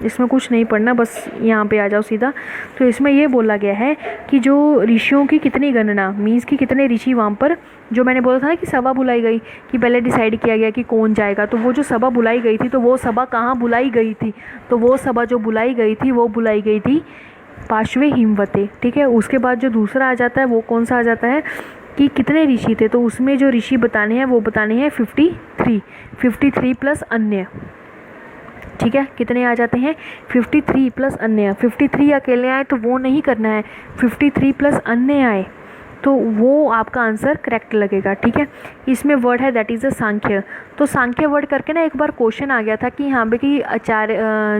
इसमें कुछ नहीं पढ़ना, बस यहाँ पे आ जाओ सीधा। तो इसमें ये बोला गया है कि जो ऋषियों की कितनी गणना, मीन्स कि कितने ऋषि वहाँ पर, जो मैंने बोला था ना कि सभा बुलाई गई, कि पहले डिसाइड किया गया कि कौन जाएगा, तो वो जो सभा बुलाई गई थी तो वो सभा कहाँ बुलाई गई थी, तो वो सभा जो बुलाई गई थी वो बुलाई गई थी पार्श्वे हिमवते। ठीक है, उसके बाद जो दूसरा आ जाता है वो कौन सा आ जाता है कि कितने ऋषि थे, तो उसमें जो ऋषि बताने हैं वो बताने हैं 53 प्लस अन्य। ठीक है, कितने आ जाते हैं 53 प्लस अन्य। 53 अकेले आए तो वो नहीं करना है, 53 प्लस अन्य आए तो वो आपका आंसर करेक्ट लगेगा। ठीक है, इसमें वर्ड है दैट इज़ अ सांख्य। तो सांख्य वर्ड करके ना एक बार क्वेश्चन आ गया था कि यहाँ पे कि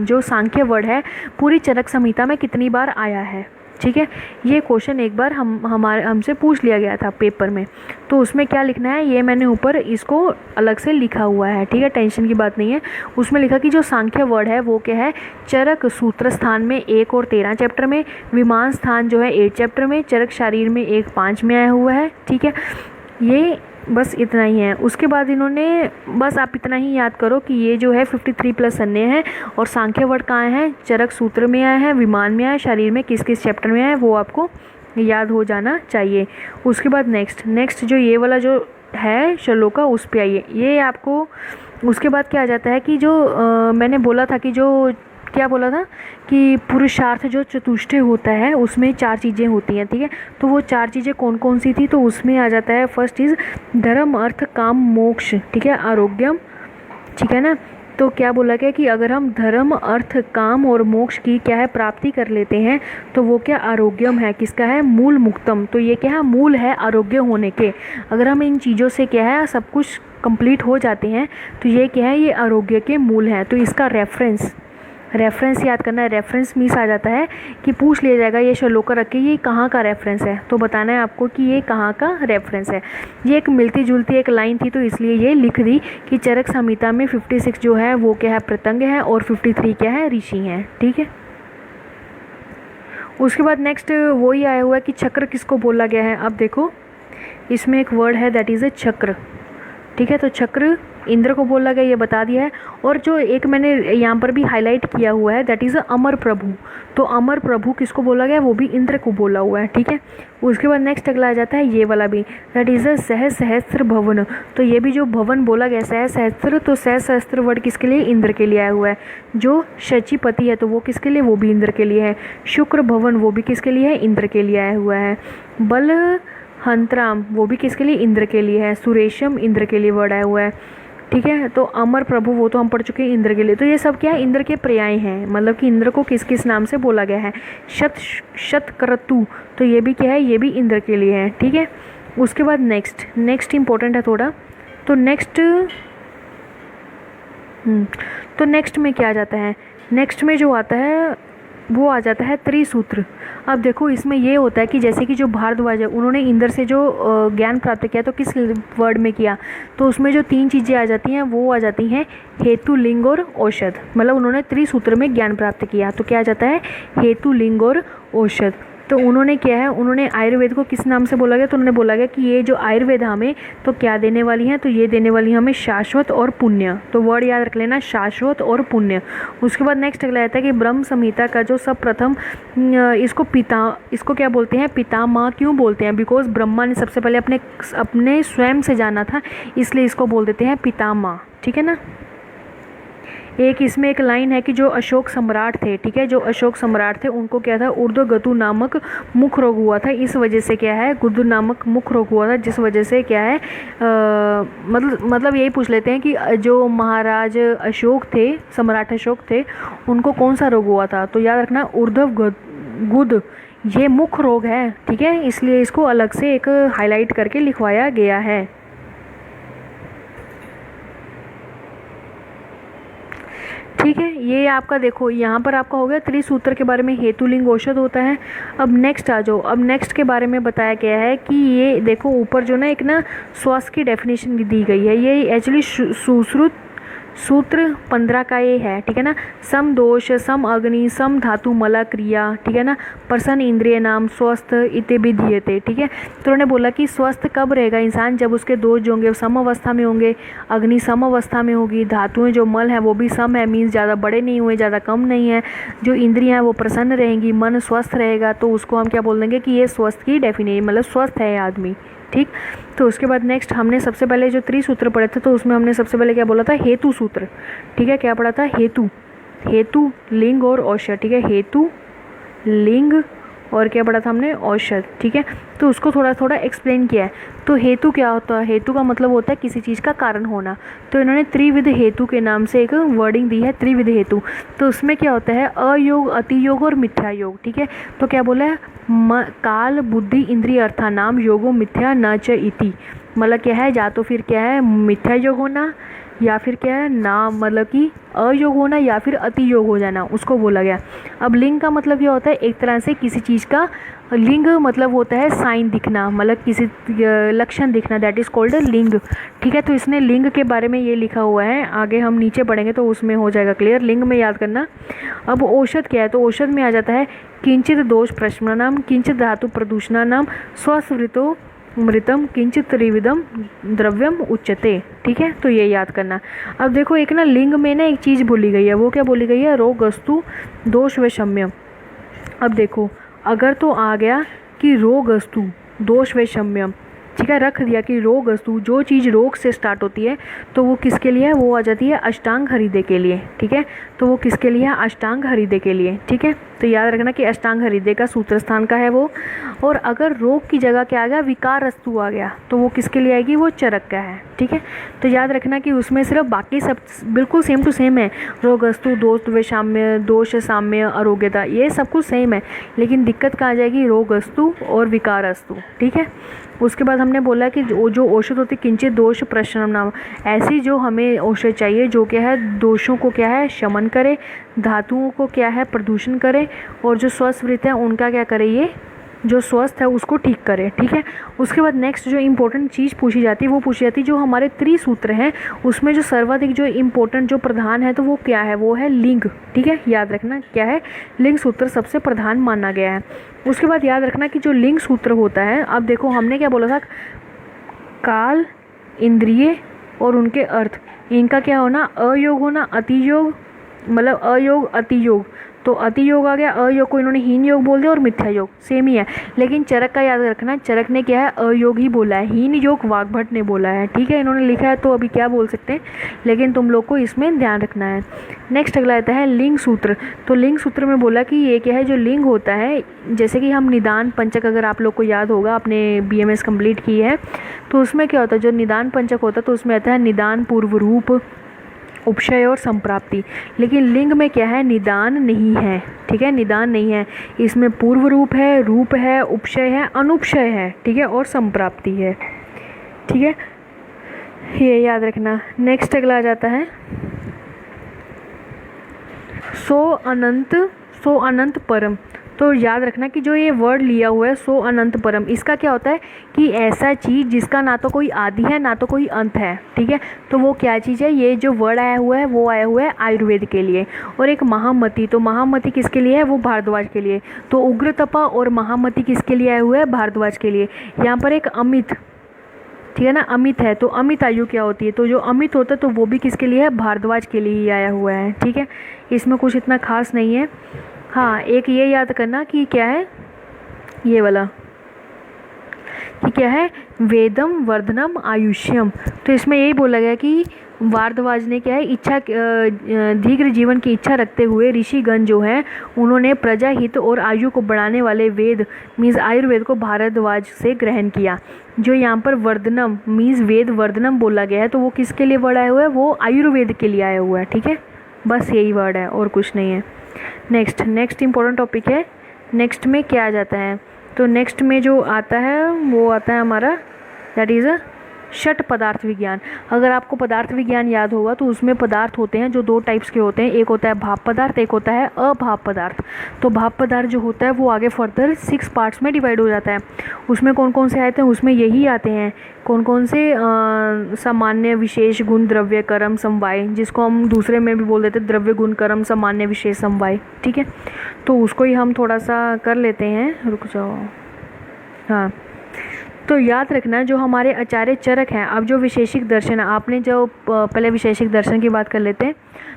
जो सांख्य वर्ड है पूरी चरक संहिता में कितनी बार आया है। ठीक है, ये क्वेश्चन एक बार हमसे पूछ लिया गया था पेपर में। तो उसमें क्या लिखना है, ये मैंने ऊपर इसको अलग से लिखा हुआ है। ठीक है, टेंशन की बात नहीं है। उसमें लिखा कि जो सांख्य वर्ड है वो क्या है, चरक सूत्र स्थान में 1 और 13 चैप्टर में, विमान स्थान जो है 8 चैप्टर में, चरक शारीर में 1 5 में आया हुआ है। ठीक है, ये बस इतना ही है। उसके बाद इन्होंने बस आप इतना ही याद करो कि ये जो है 53 प्लस अन्य है और सांख्य वर्ड कहाँ है, चरक सूत्र में आया है, विमान में आया, शरीर में किस किस चैप्टर में आया, वो आपको याद हो जाना चाहिए। उसके बाद नेक्स्ट जो ये वाला जो है श्लोका उस पे आइए, ये आपको। उसके बाद क्या आ जाता है कि जो मैंने बोला था कि जो क्या बोला था कि पुरुषार्थ जो चतुष्टय होता है उसमें 4 चीज़ें होती हैं। ठीक है, तो वो 4 चीज़ें कौन कौन सी थी, तो उसमें आ जाता है फर्स्ट चीज़ धर्म अर्थ काम मोक्ष। ठीक है, आरोग्यम। ठीक है ना, तो क्या बोला गया कि अगर हम धर्म अर्थ काम और मोक्ष की क्या है प्राप्ति कर लेते हैं तो वो क्या आरोग्यम है, किसका है, मूल मुक्तम। तो ये क्या है, मूल है आरोग्य होने के। अगर हम इन चीज़ों से क्या है सब कुछ कंप्लीट हो जाते हैं तो ये क्या है, ये आरोग्य के मूल हैं। तो इसका रेफरेंस याद करना है। रेफरेंस मीन्स आ जाता है कि पूछ लिया जाएगा ये श्लोका रख के ये कहाँ का रेफरेंस है, तो बताना है आपको कि ये कहाँ का रेफरेंस है। ये एक मिलती जुलती एक लाइन थी तो इसलिए ये लिख दी कि चरक संहिता में 56 जो है वो क्या है प्रत्यंग है और 53 क्या है ऋषि हैं। ठीक है, उसके बाद नेक्स्ट वही आया हुआ है कि चक्र किसको बोला गया है। अब देखो इसमें एक वर्ड है दैट इज़ अ चक्र। ठीक है, तो चक्र इंद्र को बोला गया, ये बता दिया है। और जो एक मैंने यहाँ पर भी हाईलाइट किया हुआ है दैट इज़ अमर प्रभु। तो अमर प्रभु किसको बोला गया, वो भी इंद्र को बोला हुआ है। ठीक है, उसके बाद नेक्स्ट अगला आ जाता है ये वाला भी दैट इज़ अ सहस्त्र भवन। तो ये भी जो भवन बोला गया सहस्त्र, तो सहस्त्र वर्ड किसके लिए, इंद्र के लिए आया हुआ है। जो शचीपति है तो वो किसके लिए, वो भी इंद्र के लिए है। शुक्र भवन वो भी किसके लिए है, इंद्र के लिए आया हुआ है। बल हंतराम वो भी किसके लिए, इंद्र के लिए है। सुरेशम इंद्र के लिए वर्ड आया हुआ है। ठीक है, तो अमर प्रभु वो तो हम पढ़ चुके हैं इंद्र के लिए। तो ये सब क्या है, इंद्र के पर्याय हैं, मतलब कि इंद्र को किस किस नाम से बोला गया है। शतक्रतु तो ये भी क्या है, ये भी इंद्र के लिए है। ठीक है, उसके बाद नेक्स्ट इंपॉर्टेंट है थोड़ा। तो नेक्स्ट में क्या आ जाता है, नेक्स्ट में जो आता है वो आ जाता है त्रिसूत्र। अब देखो इसमें ये होता है कि जैसे कि जो भारद्वाज है उन्होंने इंद्र से जो ज्ञान प्राप्त किया तो किस वर्ड में किया, तो उसमें जो 3 चीज़ें आ जाती हैं वो आ जाती हैं हेतु लिंग और औषध। मतलब उन्होंने त्रिसूत्र में ज्ञान प्राप्त किया तो क्या आ जाता है, हेतु लिंग और औषध। तो उन्होंने क्या है, उन्होंने आयुर्वेद को किस नाम से बोला गया, तो उन्होंने बोला गया कि ये जो आयुर्वेद हमें तो क्या देने वाली है, तो ये देने वाली है हमें शाश्वत और पुण्य। तो वर्ड याद रख लेना, शाश्वत और पुण्य। उसके बाद नेक्स्ट अगला आता है कि ब्रह्म संहिता का जो सब प्रथम इसको क्या बोलते हैं, पितामह क्यों बोलते हैं, बिकॉज ब्रह्मा ने सबसे पहले अपने स्वयं से जाना था इसलिए इसको बोल देते हैं पितामह। ठीक है ना, एक इसमें एक लाइन है कि जो अशोक सम्राट थे, ठीक है, जो अशोक सम्राट थे उनको क्या था, ऊर्ध्वगतु नामक मुख रोग हुआ था। इस वजह से क्या है, गुदु नामक मुख रोग हुआ था, जिस वजह से क्या है मतलब यही पूछ लेते हैं कि जो महाराज अशोक थे, सम्राट अशोक थे, उनको कौन सा रोग हुआ था। तो याद रखना ऊर्ध्व गुद ये मुख रोग है, ठीक है, इसलिए इसको अलग से एक हाईलाइट करके लिखवाया गया है। ठीक है, ये आपका देखो यहाँ पर आपका हो गया त्रिसूत्र के बारे में, हेतु लिंग औषध होता है। अब नेक्स्ट आ जाओ, अब नेक्स्ट के बारे में बताया गया है कि ये देखो ऊपर जो ना एक ना स्वास्थ्य की डेफिनेशन दी गई है, ये एक्चुअली सुश्रुत सूत्र 15 का ये है, ठीक है ना। सम दोष, सम अग्नि, सम धातु मला क्रिया, ठीक है ना, प्रसन्न इंद्रिय नाम स्वस्थ इति विधीयते, ठीक है। तो उन्होंने बोला कि स्वस्थ कब रहेगा इंसान, जब उसके दोष जो होंगे सम अवस्था में होंगे, अग्नि सम अवस्था में होगी, धातुएं जो मल है वो भी सम है, मीन्स ज़्यादा बड़े नहीं हुए, ज़्यादा कम नहीं है, जो इंद्रियां हैं वो प्रसन्न रहेंगी, मन स्वस्थ रहेगा, तो उसको हम क्या बोल देंगे कि ये स्वस्थ की डेफिनेशन, मतलब स्वस्थ है आदमी, ठीक। तो उसके बाद नेक्स्ट हमने सबसे पहले जो त्रिसूत्र पढ़े थे, तो उसमें हमने सबसे पहले क्या बोला था, हेतु सूत्र, ठीक है, क्या पढ़ा था, हेतु, हेतु लिंग और औषध, ठीक है, हेतु लिंग और क्या पढ़ा था हमने, औषध, ठीक है। तो उसको थोड़ा थोड़ा एक्सप्लेन किया है। तो हेतु क्या होता है, हेतु का मतलब होता है किसी चीज़ का कारण होना। तो इन्होंने त्रिविध हेतु के नाम से एक वर्डिंग दी है, त्रिविध हेतु। तो उसमें क्या होता है, अयोग, अतियोग और मिथ्या योग, ठीक है। तो क्या बोला है, काल बुद्धि इंद्रिय अर्था नाम योगो मिथ्या न च इति, मतलब क्या है, या तो फिर क्या है मिथ्या योग होना, या फिर क्या है ना, मतलब कि अयोग होना या फिर अति योग हो जाना, उसको बोला गया। अब लिंग का मतलब क्या होता है, एक तरह से किसी चीज़ का लिंग मतलब होता है साइन दिखना, मतलब किसी लक्षण दिखना, दैट इज़ कॉल्ड लिंग, ठीक है। तो इसने लिंग के बारे में ये लिखा हुआ है, आगे हम नीचे पढ़ेंगे तो उसमें हो जाएगा क्लियर, लिंग में याद करना। अब औषध क्या है, तो औषध में आ जाता है किंचित दोष प्रशमनाम, किंचित धातु प्रदूषणानाम, स्वस्वृतो मृतम किंचित त्रिविधम द्रव्यम उच्यते, ठीक है। तो ये याद करना। अब देखो एक ना लिंग में ना एक चीज़ बोली गई है, वो क्या बोली गई है, रोगस्तु दोष वैषम्य। अब देखो अगर तो आ गया कि रोगस्तु दोष वैषम्य, ठीक है, रख दिया कि रोगस्तु जो चीज़ रोग से स्टार्ट होती है, तो वो किसके लिए है, वो आ जाती है अष्टांग हृदय के लिए, ठीक है। तो वो किसके लिए है, अष्टांग हृदय के लिए, ठीक है। तो याद रखना कि अष्टांग हृदय का सूत्र स्थान का है वो। और अगर रोग की जगह क्या आ गया, विकारस्तु आ गया, तो वो किसके लिए आएगी, वो चरक का है, ठीक है। तो याद रखना कि उसमें सिर्फ बाकी सब बिल्कुल सेम टू सेम है, रोगस्तु दोष वैषम्य, दोष साम्य, अरोग्यता, ये सब कुछ सेम है, लेकिन दिक्कत कहाँ आ जाएगी, रोगस्तु और विकारस्तु, ठीक है। उसके बाद हमने बोला कि जो औषध होती है किंचित दोष प्रशमनम, ऐसी जो हमें औषध चाहिए जो क्या है दोषों को क्या है शमन करे, धातुओं को क्या है प्रदूषण करे, और जो स्वस्थ वृत्त है उनका क्या करे, ये जो स्वस्थ है उसको ठीक करे, ठीक है। उसके बाद नेक्स्ट जो इम्पोर्टेंट चीज़ पूछी जाती है वो पूछी जाती है जो हमारे त्रिसूत्र हैं उसमें जो सर्वाधिक जो इम्पोर्टेंट जो प्रधान है तो वो क्या है, वो है लिंग, ठीक है। याद रखना क्या है, लिंग सूत्र सबसे प्रधान माना गया है। उसके बाद याद रखना कि जो लिंग सूत्र होता है, अब देखो हमने क्या बोला था, काल, इंद्रिय और उनके अर्थ, इनका क्या होना, अयोग होना, अतियोग, मतलब अयोग अतियोग, तो अति योग आ गया, अयोग को इन्होंने हीन योग बोल दिया, और मिथ्या योग सेम ही है, लेकिन चरक का याद रखना, चरक ने क्या है अयोग ही बोला है, हीन योग वाग्भट ने बोला है, ठीक है। इन्होंने लिखा है तो अभी क्या बोल सकते हैं, लेकिन तुम लोग को इसमें ध्यान रखना है। नेक्स्ट अगला आता है लिंग सूत्र। तो लिंग सूत्र में बोला कि ये क्या है, जो लिंग होता है, जैसे कि हम निदान पंचक, अगर आप लोग को याद होगा, आपने BMS कंप्लीट की है, तो उसमें क्या होता है, जो निदान पंचक होता है तो उसमें आता है निदान, पूर्व रूप, उपशय और संप्राप्ति। लेकिन लिंग में क्या है, निदान नहीं है, ठीक है, निदान नहीं है, इसमें पूर्व रूप है, उपशय है, अनुपशय है, ठीक है, और संप्राप्ति है, ठीक है, ये याद रखना। नेक्स्ट अगला आ जाता है सो अनंत परम। तो याद रखना कि जो ये वर्ड लिया हुआ है सो अनंत परम, इसका क्या होता है कि ऐसा चीज़ जिसका ना तो कोई आदि है ना तो कोई अंत है, ठीक है। तो वो क्या चीज़ है, ये जो वर्ड आया हुआ है वो आया हुआ है आयुर्वेद के लिए। और एक महामति, तो महामति किसके लिए है, वो भारद्वाज के लिए। तो उग्रतपा और महामति किसके लिए आए हुए हैं, भारद्वाज के लिए। यहाँ पर एक अमित, ठीक है ना, अमित है, तो अमित आयु क्या होती है, तो जो अमित होता है तो वो भी किसके लिए है, भारद्वाज के लिए ही आया हुआ है, ठीक है। इसमें कुछ इतना खास नहीं है। हाँ, एक ये याद करना कि क्या है ये वाला, कि क्या है, वेदम वर्धनम आयुष्यम। तो इसमें यही बोला गया कि भारद्वाज ने क्या है इच्छा दीर्घ जीवन की इच्छा रखते हुए ऋषिगण जो हैं उन्होंने प्रजा हित और आयु को बढ़ाने वाले वेद मीन्स आयुर्वेद को भारद्वाज से ग्रहण किया। जो यहाँ पर वर्धनम मीन्स वेद वर्धनम बोला गया है तो वो किसके लिए वर्ड आया हुआ है, वो आयुर्वेद के लिए आया हुआ है। ठीक है, बस यही वर्ड है और कुछ नहीं है। नेक्स्ट इंपॉर्टेंट टॉपिक है। नेक्स्ट में क्या आ जाता है, तो नेक्स्ट में जो आता है वो आता है हमारा दैट इज़ अ षट पदार्थ विज्ञान। अगर आपको पदार्थ विज्ञान याद होगा तो उसमें पदार्थ होते हैं जो दो टाइप्स के होते हैं, एक होता है भाप पदार्थ, एक होता है अभाप पदार्थ। तो भाप पदार्थ जो होता है वो आगे फर्दर 6 पार्ट्स में डिवाइड हो जाता है। उसमें कौन कौन से आते हैं, उसमें यही आते हैं कौन कौन से सामान्य विशेष गुण द्रव्य कर्म समवाय, जिसको हम दूसरे में भी बोल देते हैं द्रव्य गुण कर्म सामान्य विशेष समवाय। ठीक है, तो उसको ही हम थोड़ा सा कर लेते हैं, रुक जाओ। हाँ, तो याद रखना जो हमारे आचार्य चरक हैं, अब जो विशेषिक दर्शन है, आपने जो पहले विशेषिक दर्शन की बात कर लेते हैं।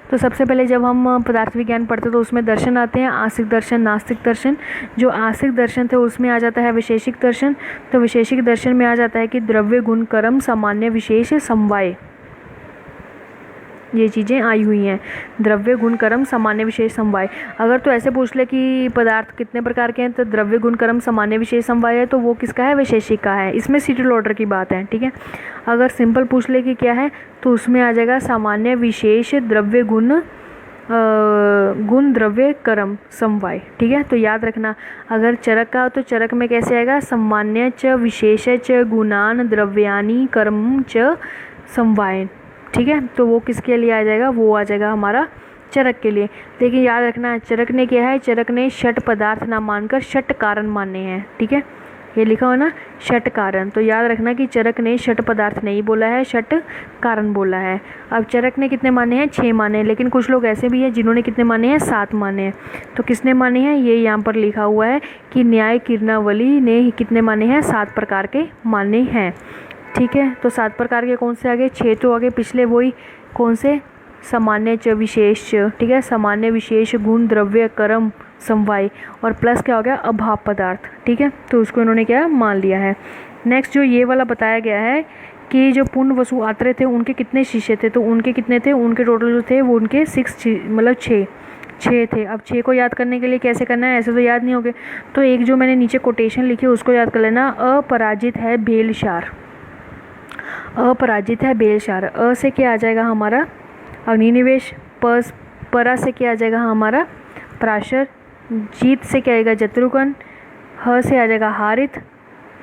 तो सबसे पहले जब हम पदार्थ विज्ञान पढ़ते तो उसमें दर्शन आते हैं, आस्तिक दर्शन नास्तिक दर्शन। जो आस्तिक दर्शन थे उसमें आ जाता है विशेषिक दर्शन। तो विशेषिक दर्शन में आ जाता है कि द्रव्य गुण कर्म सामान्य विशेष समवाय, ये चीज़ें आई हुई हैं, द्रव्य गुण कर्म सामान्य विशेष समवाय। अगर तो ऐसे पूछ ले कि पदार्थ कितने प्रकार के हैं तो द्रव्य गुण कर्म सामान्य विशेष समवाय है तो वो किसका है, विशेषिक का है। इसमें सीरियल ऑर्डर की बात है। ठीक है, अगर सिंपल पूछ ले कि क्या है तो उसमें आ जाएगा सामान्य विशेष द्रव्य गुण गुण द्रव्य कर्म समवाय। ठीक है, तो याद रखना अगर चरक का हो तो चरक में कैसे आएगा, सामान्य च विशेष च गुणान द्रव्यानि कर्म च समवाय। ठीक है, तो वो किसके लिए आ जाएगा, वो आ जाएगा हमारा चरक के लिए। लेकिन याद रखना चरक ने क्या है, चरक ने षट पदार्थ ना मानकर षट कारण माने हैं। ठीक है, ये लिखा हो ना षट कारण, तो याद रखना कि चरक ने षट पदार्थ नहीं बोला है, षट कारण बोला है। अब चरक ने कितने माने हैं, 6 माने हैं, लेकिन कुछ लोग ऐसे भी हैं जिन्होंने कितने माने हैं, 7 माने हैं। तो किसने माने हैं, ये यहाँ पर लिखा हुआ है कि न्याय किरणावली ने कितने माने हैं, 7 प्रकार के माने हैं। ठीक है, तो 7 प्रकार के कौन से आगे, 6 तो आगे पिछले वही कौन से, सामान्य च विशेष च। ठीक है, सामान्य विशेष गुण द्रव्य कर्म समवाय और प्लस क्या हो गया, अभाव पदार्थ। ठीक है, तो उसको इन्होंने क्या मान लिया है। नेक्स्ट जो ये वाला बताया गया है कि जो पूर्ण वसु आत्रेय थे उनके कितने शिष्य थे, तो उनके कितने थे, उनके टोटल जो थे वो उनके 6 थे। अब 6 को याद करने के लिए कैसे करना है, ऐसे तो याद नहीं होगे, तो एक जो मैंने नीचे कोटेशन लिखी है उसको याद कर लेना, अपराजित है बेलशार। अपराजित है बेलशार, अ से क्या आ जाएगा हमारा अग्निनिवेश, परा से क्या आ जाएगा हमारा पराशर, जीत से क्या आएगा जत्रुकन, ह से आ जाएगा हारित,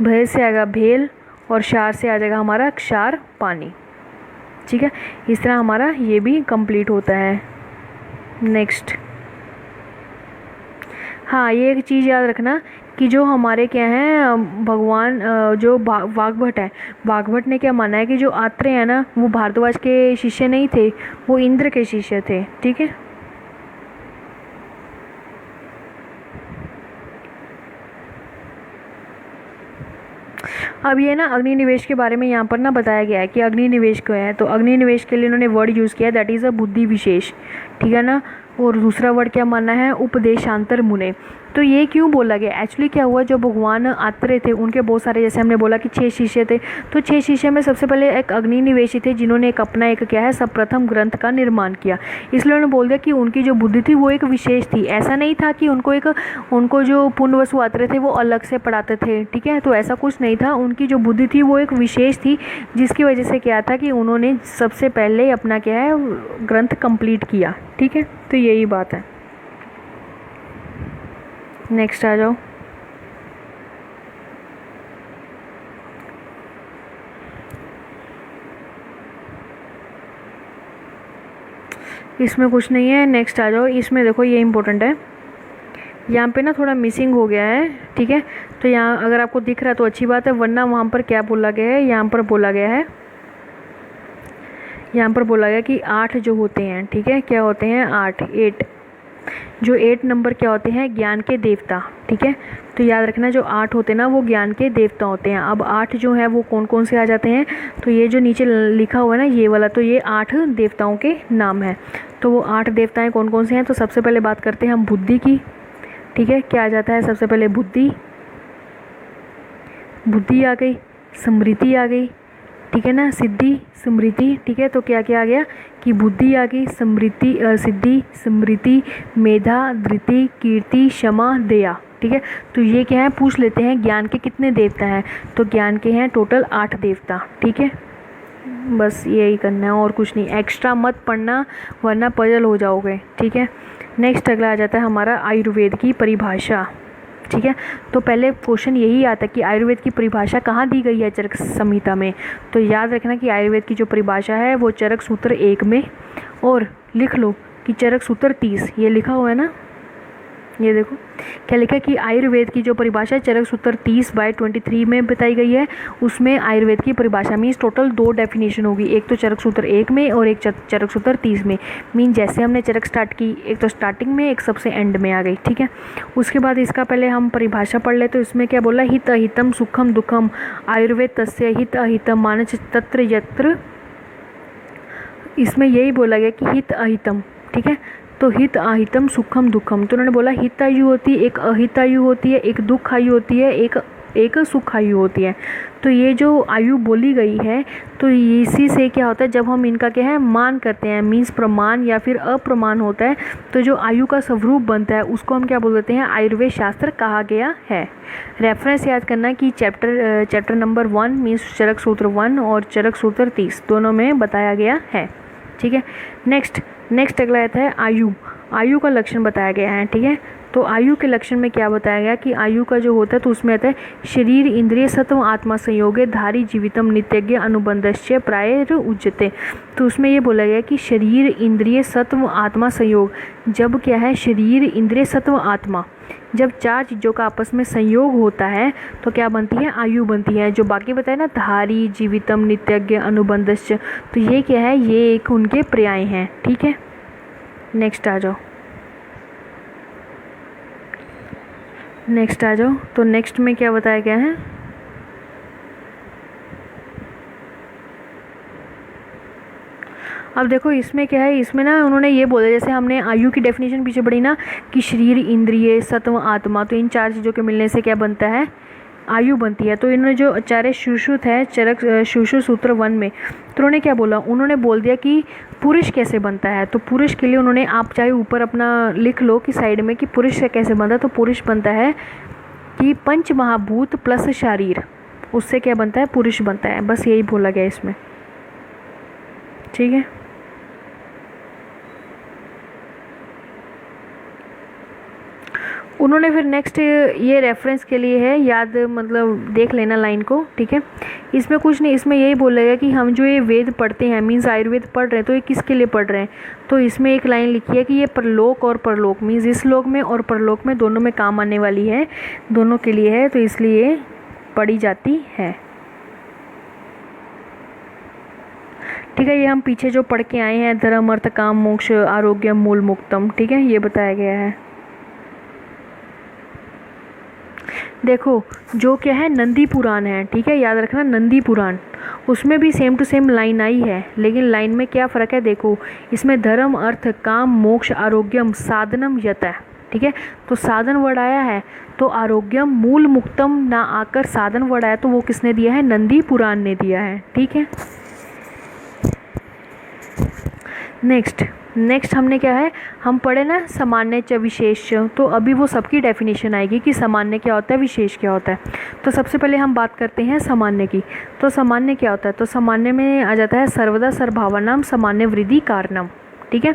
भय से आएगा भेल और शार से आ जाएगा हमारा क्षार पानी। ठीक है, इस तरह हमारा ये भी कंप्लीट होता है। नेक्स्ट, हाँ ये एक चीज़ याद रखना कि जो हमारे क्या हैं भगवान जो वाग्भट है, वाग्भट ने क्या माना है कि जो आत्रेय है ना वो भारद्वाज के शिष्य नहीं थे, वो इंद्र के शिष्य थे। ठीक है, अब ये ना अग्निनिवेश के बारे में यहाँ पर ना बताया गया है कि अग्निनिवेश क्या है, तो अग्निनिवेश के लिए उन्होंने वर्ड यूज़ किया दैट इज़ अ बुद्धि विशेष। ठीक है ना, और दूसरा वर्ड क्या माना है, उपदेशांतर मुने। तो ये क्यों बोला गया, एक्चुअली क्या हुआ, जो भगवान आत्रेय थे उनके बहुत सारे, जैसे हमने बोला कि 6 शिष्य थे, तो 6 शिष्य में सबसे पहले एक अग्निनिवेशी थे जिन्होंने एक अपना एक क्या है सर्वप्रथम ग्रंथ का निर्माण किया। इसलिए उन्होंने बोल दिया कि उनकी जो बुद्धि थी वो एक विशेष थी, ऐसा नहीं था कि उनको जो पूर्ण वसु आत्रेय थे वो अलग से पढ़ाते थे। ठीक है, तो ऐसा कुछ नहीं था, उनकी जो बुद्धि थी वो एक विशेष थी, जिसकी वजह से क्या था कि उन्होंने सबसे पहले अपना क्या है ग्रंथ कंप्लीट किया। ठीक है, तो यही बात है। नेक्स्ट आ जाओ, इसमें कुछ नहीं है। नेक्स्ट आ जाओ, इसमें देखो ये इम्पोर्टेंट है, यहाँ पे ना थोड़ा मिसिंग हो गया है। ठीक है, तो यहाँ अगर आपको दिख रहा है तो अच्छी बात है, वरना वहाँ पर क्या बोला गया है, यहाँ पर बोला गया है, यहाँ पर बोला गया कि 8 जो होते हैं, ठीक है क्या होते हैं 8 जो 8 नंबर क्या होते हैं, ज्ञान के देवता। ठीक है, तो याद रखना जो 8 होते हैं ना वो ज्ञान के देवता होते हैं। अब 8 जो है वो कौन कौन से आ जाते हैं, तो ये जो नीचे लिखा हुआ है ना ये वाला, तो ये 8 देवताओं के नाम है। तो वो 8 देवताएं कौन कौन से हैं, तो सबसे पहले बात करते हैं हम बुद्धि की। ठीक है, क्या आ जाता है सबसे पहले बुद्धि आ गई, स्मृति आ गई, ठीक है ना, सिद्धि स्मृति, ठीक है। तो क्या क्या आ गया कि बुद्धि आ गई, स्मृति सिद्धि स्मृति मेधा धृति कीर्ति क्षमा दया, ठीक है। तो ये क्या है, पूछ लेते हैं ज्ञान के कितने देवता हैं, तो ज्ञान के हैं टोटल 8 देवता, ठीक है। बस यही करना है और कुछ नहीं, एक्स्ट्रा मत पढ़ना वरना पजल हो जाओगे, ठीक है। नेक्स्ट अगला आ जाता है हमारा आयुर्वेद की परिभाषा, ठीक है। तो पहले क्वेश्चन यही आता है कि आयुर्वेद की परिभाषा कहाँ दी गई है चरक संहिता में। तो याद रखना कि आयुर्वेद की जो परिभाषा है वो चरक सूत्र 1 में, और लिख लो कि चरक सूत्र 30, ये लिखा हुआ है ना, ये देखो क्या लिखा है कि आयुर्वेद की जो परिभाषा है चरक सूत्र 30/23 में बताई गई है। उसमें आयुर्वेद की परिभाषा मीन्स टोटल 2 डेफिनेशन होगी, एक तो चरक सूत्र 1 में और एक चरक सूत्र 30 में। मीन जैसे हमने चरक स्टार्ट की, एक तो स्टार्टिंग में एक सबसे एंड में आ गई, ठीक है। उसके बाद इसका पहले हम परिभाषा पढ़ ले। तो इसमें क्या बोला, हित अहितम सुखम दुखम आयुर्वेद तस्य हित अहितम मानच तत्र यत्र, इसमें यही बोला गया कि हित अहितम, ठीक है। तो हित अहितम सुखम दुखम, तो उन्होंने बोला हित आयु होती है, एक अहित आयु होती है, एक दुख आयु होती है, एक सुख आयु होती है। तो ये जो आयु बोली गई है तो इसी से क्या होता है, जब हम इनका क्या है मान करते हैं, मीन्स प्रमाण या फिर अप्रमाण होता है, तो जो आयु का स्वरूप बनता है उसको हम क्या बोल देते हैं, आयुर्वेद शास्त्र कहा गया है। रेफरेंस याद करना कि चैप्टर नंबर 1 मीन्स चरक सूत्र 1 और चरक सूत्र 30 दोनों में बताया गया है, ठीक है। नेक्स्ट अगला आता है आयु का लक्षण बताया गया है, ठीक है। तो आयु के लक्षण में क्या बताया गया कि आयु का जो होता है तो उसमें आता है शरीर इंद्रिय सत्व आत्मा संयोगे धारी जीवितम नित्यज्ञ अनुबंधश्च प्राय उच्यते। तो उसमें ये बोला गया कि शरीर इंद्रिय सत्व आत्मा संयोग, जब क्या है शरीर इंद्रिय सत्व आत्मा, जब 4 चीज़ों का आपस में संयोग होता है तो क्या बनती है, आयु बनती है। जो बाकी बताए ना धारी जीवितम नित्यज्ञ अनुबंधश्च, तो ये क्या है, ये एक उनके पर्याय हैं, ठीक है। नेक्स्ट आ जाओ, तो नेक्स्ट में क्या बताया गया है, अब देखो इसमें क्या है, इसमें ना उन्होंने ये बोला, जैसे हमने आयु की डेफिनेशन पीछे पढ़ी ना कि शरीर इंद्रिय सत्व आत्मा, तो इन 4 चीज़ों के मिलने से क्या बनता है, आयु बनती है। तो इन्होंने जो आचार्य सुश्रुत है चरक सुश्रुत सूत्र 1 में, तो उन्होंने क्या बोला, उन्होंने बोल दिया कि पुरुष कैसे बनता है। तो पुरुष के लिए उन्होंने, आप चाहे ऊपर अपना लिख लो कि साइड में कि पुरुष से कैसे बनता है, तो पुरुष बनता है कि 5 महाभूत प्लस शरीर, उससे क्या बनता है, पुरुष बनता है। बस यही बोला गया इसमें, ठीक है। उन्होंने फिर नेक्स्ट ये रेफरेंस के लिए है, याद मतलब देख लेना लाइन को, ठीक है। इसमें कुछ नहीं, इसमें यही बोलेगा कि हम जो ये वेद पढ़ते हैं मीन्स आयुर्वेद पढ़ रहे हैं तो ये किसके लिए पढ़ रहे हैं। तो इसमें एक लाइन लिखी है कि ये परलोक और परलोक मीन्स इस लोक में और परलोक में दोनों में काम आने वाली है, दोनों के लिए है, तो इसलिए पढ़ी जाती है, ठीक है। ये हम पीछे जो पढ़ के आए हैं, धर्म अर्थ काम मोक्ष आरोग्य मूल मुक्तम, ठीक है, ये बताया गया है। देखो जो क्या है नंदी पुराण है, ठीक है, याद रखना नंदी पुराण, उसमें भी सेम टू सेम लाइन आई है, लेकिन लाइन में क्या फ़र्क है, देखो इसमें धर्म अर्थ काम मोक्ष आरोग्यम साधनम यत है, ठीक है। तो साधन वर्ड आया है, तो आरोग्यम मूल मुक्तम ना आकर साधन वर्ड आया, तो वो किसने दिया है, नंदी पुराण ने दिया है, ठीक है। नेक्स्ट हमने क्या है, हम पढ़े ना सामान्य च विशेष, तो अभी वो सबकी डेफिनेशन आएगी कि सामान्य क्या होता है, विशेष क्या होता है। तो सबसे पहले हम बात करते हैं सामान्य की। तो सामान्य क्या होता है, तो सामान्य में आ जाता है सर्वदा सर्वभावनाम सामान्य वृद्धि कारणम, ठीक है।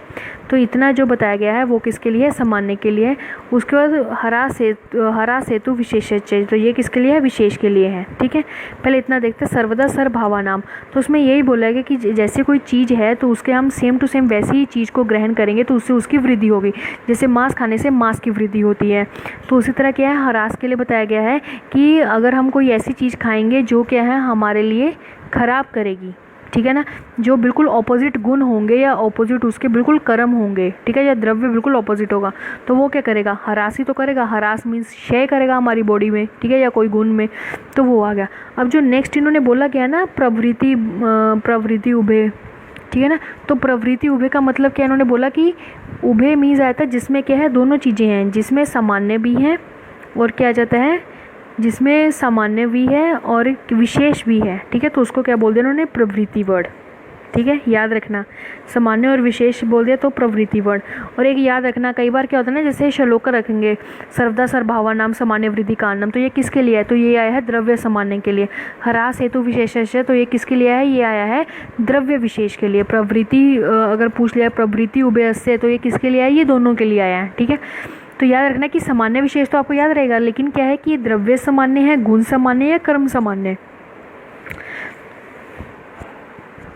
तो इतना जो बताया गया है वो किसके लिए है, सामान्य के लिए है। उसके बाद हरा सेतु विशेषज्ञ, तो ये किसके लिए है, विशेष के लिए है, ठीक है। पहले इतना देखते हैं सर्वदा सर्वभावानाम, तो उसमें यही बोला गया कि जैसे कोई चीज़ है तो उसके हम सेम टू सेम वैसी ही चीज़ को ग्रहण करेंगे तो उससे उसकी वृद्धि होगी। जैसे मांस खाने से मांस की वृद्धि होती है, तो उसी तरह क्या है हरास के लिए बताया गया है कि अगर हम कोई ऐसी चीज़ खाएंगे जो क्या है हमारे लिए ख़राब करेगी, ठीक है ना, जो बिल्कुल ऑपोजिट गुण होंगे या ऑपोजिट उसके बिल्कुल कर्म होंगे, ठीक है, या द्रव्य बिल्कुल ऑपोजिट होगा, तो वो क्या करेगा, हरास ही तो करेगा। हरास मीन्स क्षय करेगा हमारी बॉडी में, ठीक है, या कोई गुण में, तो वो आ गया। अब जो नेक्स्ट इन्होंने बोला गया ना प्रवृत्ति उभे, ठीक है ना, तो प्रवृत्ति उभे का मतलब क्या, इन्होंने बोला कि उभे मीन्स आया था जिसमें क्या है दोनों चीज़ें हैं, जिसमें सामान्य भी हैं और क्या आ जाता है जिसमें सामान्य भी है और एक विशेष भी है, ठीक है, तो उसको क्या बोल दिया उन्होंने, प्रवृत्ति वर्ड, ठीक है, याद रखना, सामान्य और विशेष बोल दिया तो प्रवृत्ति वर्ड। और एक याद रखना, कई बार क्या होता है ना, जैसे श्लोक रखेंगे सर्वदा सर्वभावा नाम सामान्य वृद्धि कारणम, तो ये किसके लिए है, तो ये आया है द्रव्य सामान्य के लिए। हरास हेतु विशेष, तो ये किसके लिए है, ये आया है द्रव्य विशेष के लिए। प्रवृत्ति अगर पूछ लिया प्रवृत्ति उभयस्य, तो ये किसके लिए है, ये दोनों के लिए आया है, ठीक है। तो याद रखना कि सामान्य विशेष तो आपको याद रहेगा, लेकिन क्या है कि ये द्रव्य सामान्य है, गुण सामान्य या कर्म सामान्य,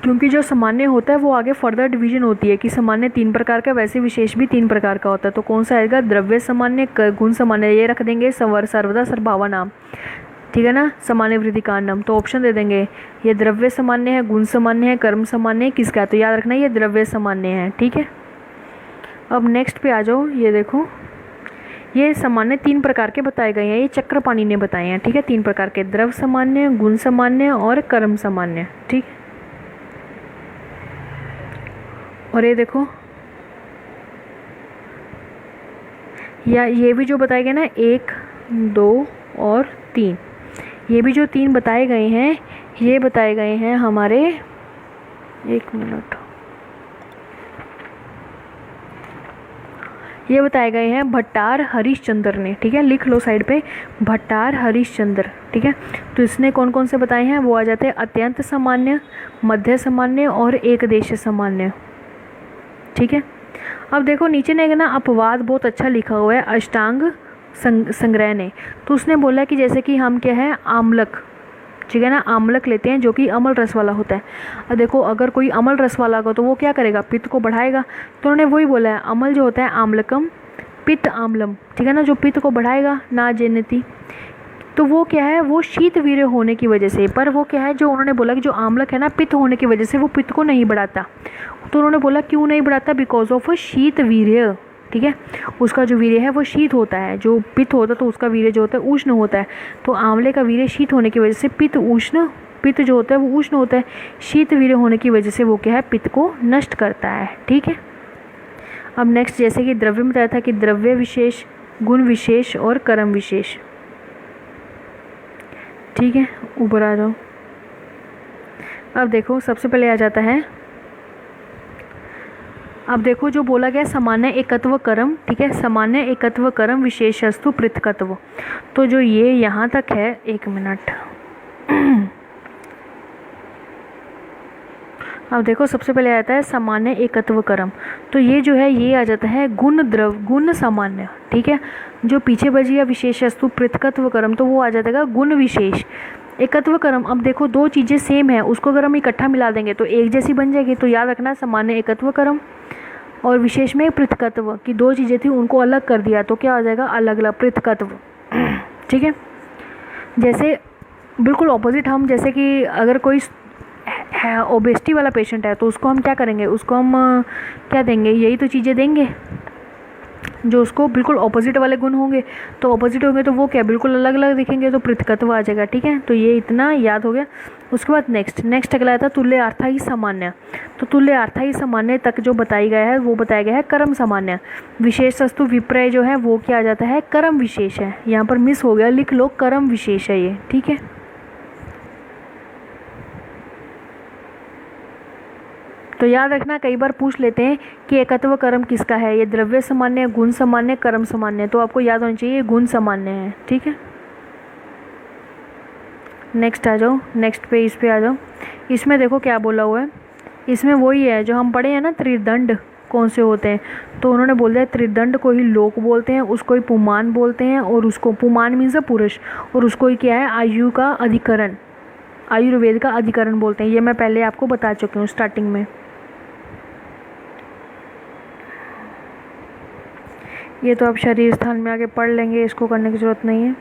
क्योंकि जो सामान्य होता है वो आगे फर्दर डिवीजन होती है कि सामान्य 3 प्रकार का, वैसे विशेष भी 3 प्रकार का होता है। तो कौन सा आएगा, द्रव्य सामान्य, गुण सामान्य, ये रख देंगे सर्वदा सर्वभावा नाम, ठीक है ना, सामान्य वृद्धि कारणम। तो ऑप्शन दे देंगे, ये द्रव्य सामान्य है, गुण सामान्य है, कर्म सामान्य है, किसका, तो याद रखना ये द्रव्य सामान्य है, ठीक है। अब नेक्स्ट पे आ जाओ, ये देखो ये सामान्य 3 प्रकार के बताए गए हैं, ये चक्रपाणी ने बताए हैं, ठीक है, 3 प्रकार के, द्रव्य सामान्य, गुण सामान्य और कर्म सामान्य, ठीक। और ये देखो या ये भी जो बताए गए ना 1, 2 और 3, ये भी जो 3 बताए गए हैं, ये बताए गए हैं हमारे, 1 मिनट, ये बताए गए हैं भट्टार हरिश्चंद्र ने, ठीक है, लिख लो साइड पे, भट्टार हरिश्चंद्र, ठीक है। तो इसने कौन कौन से बताए हैं, वो आ जाते हैं अत्यंत सामान्य, मध्य सामान्य और एक देश सामान्य, ठीक है। अब देखो नीचे ने ना अपवाद बहुत अच्छा लिखा हुआ है अष्टांग संग्रह ने, तो उसने बोला कि जैसे कि हम क्या है आमलक, ठीक है ना, आमलक लेते हैं जो कि अमल रस वाला होता है। अब देखो अगर कोई अमल रस वाला होगा तो वो क्या करेगा, पित्त को बढ़ाएगा, तो उन्होंने वही बोला है अमल जो होता है आमलकम पित्त आमलम, ठीक है ना, जो पित्त को बढ़ाएगा ना जेनति, तो वो क्या है, वो शीत वीर्य होने की वजह से, पर वो क्या है जो उन्होंने बोला कि जो आमलक है ना पित्त होने की वजह से वो पित्त को नहीं बढ़ाता, तो उन्होंने बोला क्यों नहीं बढ़ाता, बिकॉज ऑफ शीत वीर्य, ठीक है, उसका जो वीर्य है वो शीत होता है, जो पित्त होता है तो उसका वीर्य जो होता है उष्ण होता है, तो आंवले का वीर्य शीत होने की वजह से पित्त उष्ण, पित्त जो होता है वो उष्ण होता है, शीत वीर्य होने की वजह से वो क्या है पित्त को नष्ट करता है, ठीक है। अब नेक्स्ट जैसे कि द्रव्य में बताया था कि द्रव्य विशेष, गुण विशेष और कर्म विशेष, ठीक है, ऊपर आ जाओ। अब देखो सबसे पहले आ जाता है, अब देखो जो बोला गया सामान्य एकत्व कर्म, ठीक है, सामान्य एकत्व कर्म विशेषस्तु पृथकत्व, तो जो ये यहाँ तक है, 1 मिनट, अब देखो सबसे पहले आता है सामान्य एकत्व कर्म, तो ये जो है ये आ जाता है गुण गुण सामान्य, ठीक है, जो पीछे बची है विशेषस्तु पृथकत्व कर्म, तो वो आ जाएगा गुण विशेष एकत्व कर्म। अब देखो 2 चीज़ें सेम है, उसको अगर हम इकट्ठा मिला देंगे तो एक जैसी बन जाएगी, तो याद रखना सामान्य एकत्व कर्म और विशेष में पृथकत्व की 2 चीज़ें थी उनको अलग कर दिया, तो क्या हो जाएगा अलग अलग पृथकत्व, ठीक है। जैसे बिल्कुल ऑपोजिट, हम जैसे कि अगर कोई है ओबेसिटी वाला पेशेंट है तो उसको हम क्या करेंगे, उसको हम क्या देंगे, यही तो चीज़ें देंगे जो उसको बिल्कुल ऑपोजिट वाले गुण होंगे, तो ऑपोजिट होंगे तो वो क्या बिल्कुल अलग अलग दिखेंगे, तो पृथकत्व आ जाएगा, ठीक है। तो ये इतना याद हो गया। उसके बाद नेक्स्ट अगला आता है तुल्य अर्था ही सामान्य, तो तुल्य अर्था ही सामान्य तक जो बताई गया है वो बताया गया है कर्म सामान्य, विशेषस्तु विप्रय जो है वो क्या आ जाता है कर्म विशेष है, यहाँ पर मिस हो गया, लिख लो कर्म विशेष है ये, ठीक है। तो याद रखना कई बार पूछ लेते हैं कि एकत्व कर्म किसका है, ये द्रव्य सामान्य, गुण सामान्य, कर्म सामान्य, तो आपको याद होना चाहिए गुण सामान्य है, ठीक है। नेक्स्ट आ जाओ, नेक्स्ट पे इस पे आ जाओ, इसमें देखो क्या बोला हुआ है, इसमें वही है जो हम पढ़े हैं ना त्रिदंड कौन से होते हैं, तो उन्होंने बोल दिया त्रिदंड को ही लोक बोलते हैं, उसको ही पुमान बोलते हैं, और उसको पुमान मीन्स पुरुष, और उसको ही क्या है आयु का अधिकरण, आयुर्वेद का अधिकरण बोलते हैं, ये मैं पहले आपको बता चुकी हूँ स्टार्टिंग में। ये तो आप शरीर स्थान में आके पढ़ लेंगे, इसको करने की ज़रूरत नहीं है।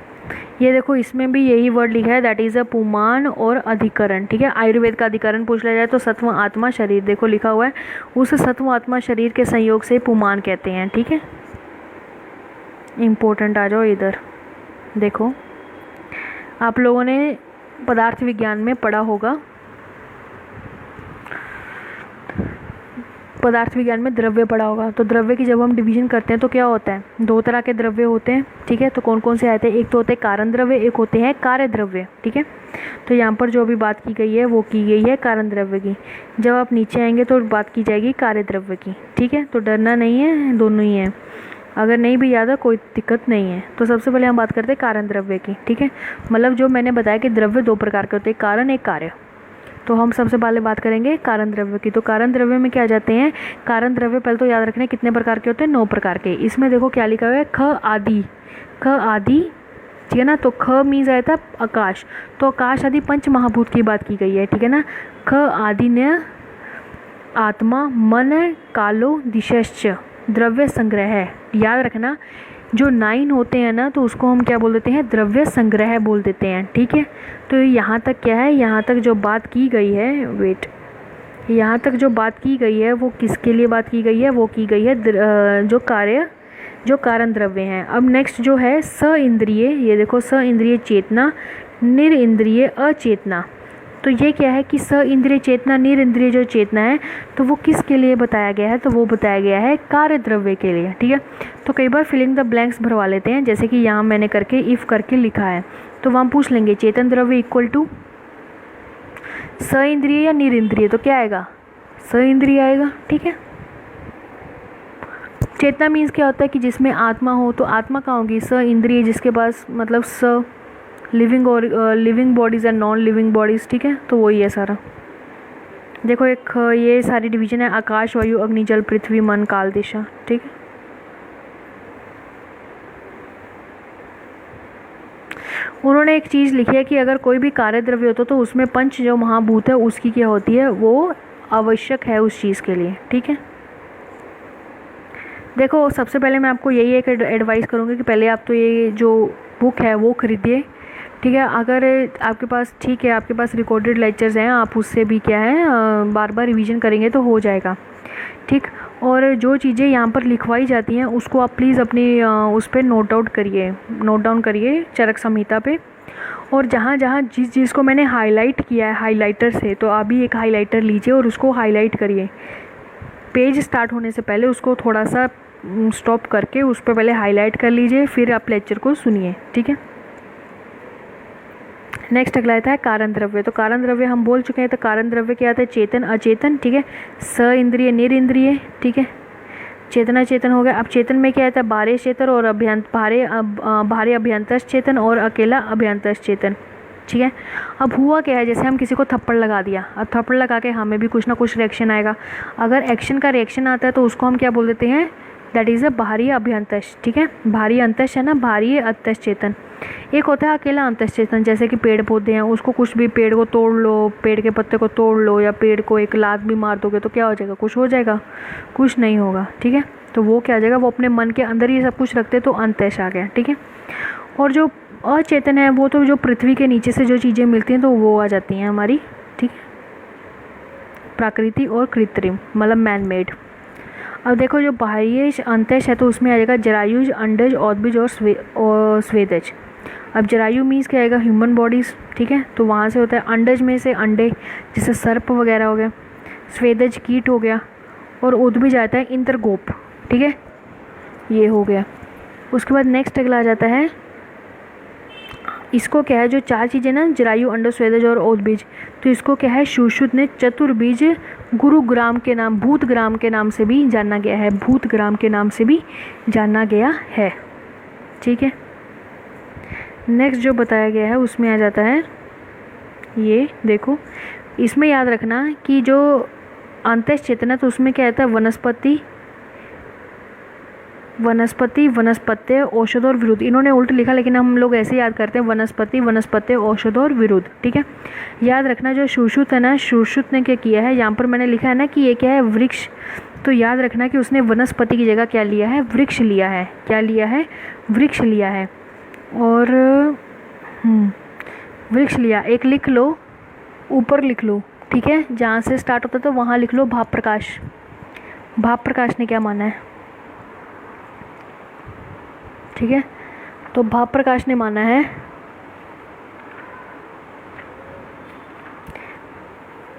ये देखो इसमें भी यही वर्ड लिखा है, दैट इज़ अ पुमान और अधिकरण, ठीक है। आयुर्वेद का अधिकरण पूछ लिया जाए तो सत्व आत्मा शरीर, देखो लिखा हुआ है, उस सत्व आत्मा शरीर के संयोग से पुमान कहते हैं, ठीक है। इम्पोर्टेंट आ जाओ इधर, देखो आप लोगों ने पदार्थ विज्ञान में पढ़ा होगा, पदार्थ विज्ञान में द्रव्य पढ़ा होगा। तो द्रव्य की जब हम डिवीजन करते हैं तो क्या होता है, दो तरह के द्रव्य होते हैं, ठीक है। तो कौन कौन से आते हैं, एक तो होते हैं कारण द्रव्य, एक होते हैं कार्य द्रव्य, ठीक है। तो यहाँ पर जो भी बात की गई है वो की गई है कारण द्रव्य की। जब आप नीचे आएंगे तो बात की जाएगी कार्य द्रव्य की, ठीक है। तो डरना नहीं है, दोनों ही हैं, अगर नहीं भी याद है कोई दिक्कत नहीं है। तो सबसे पहले हम बात करते हैं कारण द्रव्य की, ठीक है। मतलब जो मैंने बताया कि द्रव्य दो प्रकार के होते हैं, कारण एक कार्य। तो हम सबसे पहले बात करेंगे कारण द्रव्य की। तो कारण द्रव्य में क्या आ जाते हैं, कारण द्रव्य पहले तो याद रखने कितने प्रकार के होते हैं, 9 प्रकार के। इसमें देखो क्या लिखा हुआ है, ख आदि, ख आदि, ठीक है ना। तो ख मीन्स आया था आकाश, तो आकाश आदि पंच महाभूत की बात की गई है, ठीक है ना। ख आदि ने आत्मा मन कालो दिशश्च द्रव्य संग्रह है। याद रखना जो 9 होते हैं ना तो उसको हम क्या बोल देते हैं, द्रव्य संग्रह बोल देते हैं, ठीक है। तो यहाँ तक क्या है, यहाँ तक जो बात की गई है, वेट, यहाँ तक जो बात की गई है वो किसके लिए बात की गई है, वो की गई है जो कारण द्रव्य हैं। अब नेक्स्ट जो है स इंद्रिय, ये देखो स इंद्रिय चेतना, निर इंद्रिय अचेतना। तो ये क्या है कि स इंद्रिय चेतना, निर इंद्रिय जो चेतना है तो वो किसके लिए बताया गया है, तो वो बताया गया है कार्य द्रव्य के लिए, ठीक है। तो कई बार फिलिंग द ब्लैंक्स भरवा लेते हैं, जैसे कि यहाँ मैंने करके इफ़ करके लिखा है। तो वहाँ पूछ लेंगे चेतन द्रव्य इक्वल टू स इंद्रिय या निर इंद्रिय, तो क्या आएगा, स इंद्रिय आएगा, ठीक है। चेतना मीन्स क्या होता है कि जिसमें आत्मा हो, तो आत्मा कहाँ होगी, स इंद्रिय, जिसके पास मतलब स लिविंग और living bodies and non living bodies, ठीक है। तो वही है सारा। देखो एक ये सारी डिवीजन है, आकाश वायु अग्नि जल पृथ्वी मन काल दिशा, ठीक है। उन्होंने एक चीज़ लिखी है कि अगर कोई भी कार्य द्रव्य होता तो उसमें पंच जो महाभूत है उसकी क्या होती है, वो आवश्यक है उस चीज़ के लिए, ठीक है। देखो सबसे पहले मैं आपको यही एक एडवाइस करूँगी कि पहले आप तो ये जो बुक है वो खरीदिए, ठीक है। अगर आपके पास, ठीक है, आपके पास रिकॉर्डेड लेक्चर्स हैं, आप उससे भी क्या है बार बार रिवीजन करेंगे तो हो जाएगा, ठीक। और जो चीज़ें यहाँ पर लिखवाई जाती हैं उसको आप प्लीज़ अपनी उस पर नोट डाउन करिए चरक संहिता पे। और जहाँ जहाँ जिस चीज़ को मैंने हाईलाइट किया है हाईलाइटर से, तो आप भी एक हाईलाइटर लीजिए और उसको हाईलाइट करिए। पेज स्टार्ट होने से पहले उसको थोड़ा सा स्टॉप करके उस पर पहले हाईलाइट कर लीजिए, फिर आप लेक्चर को सुनिए, ठीक है। नेक्स्ट अगला आता है कारण द्रव्य। तो कारण द्रव्य हम बोल चुके हैं, तो कारण द्रव्य क्या आता है, चेतन अचेतन, ठीक है। स इंद्रिय निर इंद्रिय, ठीक है। चेतना चेतन हो गया। अब चेतन में क्या आता है, बाह्य चेतन और बाह्य अभ्यंतर चेतन और अकेला अभ्यंतर चेतन, ठीक है। अब हुआ क्या है, जैसे हम किसी को थप्पड़ लगा दिया, अब थप्पड़ लगा के हमें भी कुछ ना कुछ रिएक्शन आएगा। अगर एक्शन का रिएक्शन आता है तो उसको हम क्या बोल देते हैं, दैट इज़ अ बाहरी अभ्यंतश, ठीक है। बाहरी अंतश है ना, बाहरी अंतश चेतन। एक होता है अकेला अंतश चेतन, जैसे कि पेड़ पौधे हैं, उसको कुछ भी, पेड़ को तोड़ लो, पेड़ के पत्ते को तोड़ लो या पेड़ को एक लात भी मार दोगे तो क्या हो जाएगा, कुछ हो जाएगा, कुछ नहीं होगा, ठीक है। तो वो क्या आ जाएगा, वो अपने मन के अंदर ही सब कुछ रखते, तो अंतश आ गया, ठीक है। और जो अचेतन है वो तो जो पृथ्वी के नीचे से जो चीज़ें मिलती हैं तो वो आ जाती हैं हमारी, ठीक है, प्राकृतिक और कृत्रिम, मतलब मैन मेड। अब देखो जो बाह्य अंतश है तो उसमें आ जाएगा जरायुज, अंडज, औद्बीज और स्वेदज। अब जरायु मीन्स क्या आएगा, ह्यूमन बॉडीज़, ठीक है। तो वहाँ से होता है अंडज में से अंडे, जैसे सर्प वगैरह हो गया, स्वेदज कीट हो गया, और उद्बीज आता है इंद्रगोप, ठीक है, ये हो गया। उसके बाद नेक्स्ट अगला आ जाता है, इसको क्या है, जो 4 चीज़ें ना, जरायु अंडज स्वेदज और उद्बीज, तो इसको क्या है सुश्रुत ने चतुर्बीज गुरुग्राम के नाम, भूतग्राम के नाम से भी जाना गया है, भूतग्राम के नाम से भी जाना गया है, ठीक है। नेक्स्ट जो बताया गया है उसमें आ जाता है, ये देखो इसमें याद रखना कि जो अंतश चेतना, तो उसमें क्या आता है, वनस्पति औषध और विरुद्ध। इन्होंने उल्ट लिखा लेकिन हम लोग ऐसे याद करते हैं, वनस्पति औषध और विरुद्ध, ठीक है। याद रखना जो सुश्रुत है ना, सुश्रुत ने क्या किया है, यहाँ पर मैंने लिखा है ना कि ये क्या है, वृक्ष, तो याद रखना कि उसने वनस्पति की जगह क्या लिया है, वृक्ष लिया है, क्या लिया है, वृक्ष लिया है। और वृक्ष लिया, एक लिख लो, ऊपर लिख लो, ठीक है, जहाँ से स्टार्ट होता है तो वहाँ लिख लो भाप प्रकाश। भाप प्रकाश ने क्या माना है, ठीक है। तो भाप प्रकाश ने माना है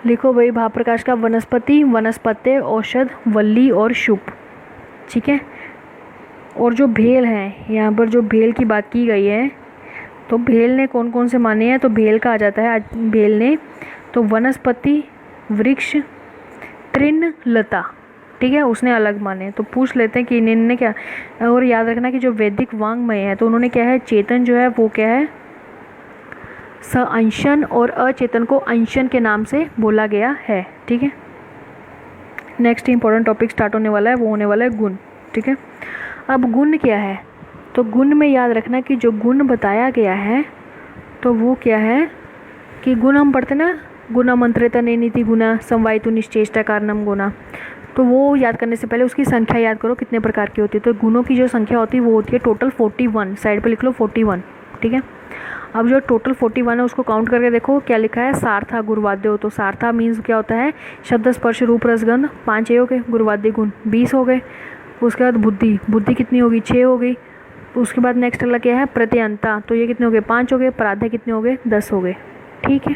लिखो भाई भाव प्रकाश का वनस्पति, वनस्पति, औषध, वल्ली और शुभ। ठीक है। और जो भेल है, यहाँ पर जो भेल की बात की गई है, तो भेल ने कौन कौन से माने हैं, तो भेल का आ जाता है भेल ने तो वनस्पति, वृक्ष, तृण, लता। ठीक है, उसने अलग माने। तो पूछ लेते हैं कि इन्होंने क्या। और याद रखना कि जो वैदिक वांग्मय है तो उन्होंने क्या है, चेतन जो है वो क्या है, अंशन, और अचेतन को अंशन के नाम से बोला गया है। ठीक है। नेक्स्ट इंपॉर्टेंट टॉपिक स्टार्ट होने वाला है, वो होने वाला है गुण। ठीक है। अब गुण क्या है, तो गुण में याद रखना कि जो गुण बताया गया है तो वो क्या है कि गुण हम पढ़ते ना, गुणमंत्रेता नीति गुणा समवायतु निश्चेष्टा कारणम गुणा। तो वो याद करने से पहले उसकी संख्या याद करो कितने प्रकार की होती है। तो गुणों की जो संख्या होती है वो होती है टोटल 41। साइड पे लिख लो 41। ठीक है। अब जो टोटल 41 है उसको काउंट करके देखो क्या लिखा है, सार्था गुरुवाद्य। तो सार्था मीन्स क्या होता है, शब्द स्पर्श रूप रसगंध, 5 हो गए, गुरुवाद्य गुण 20 हो गए। उसके बाद बुद्धि, बुद्धि कितनी होगी, 6 हो गई। उसके बाद नेक्स्ट अगला क्या है, प्रत्यंता, तो ये कितने हो गए, 5 हो गए। पराध्य कितने हो गए, 10 हो गए। ठीक है।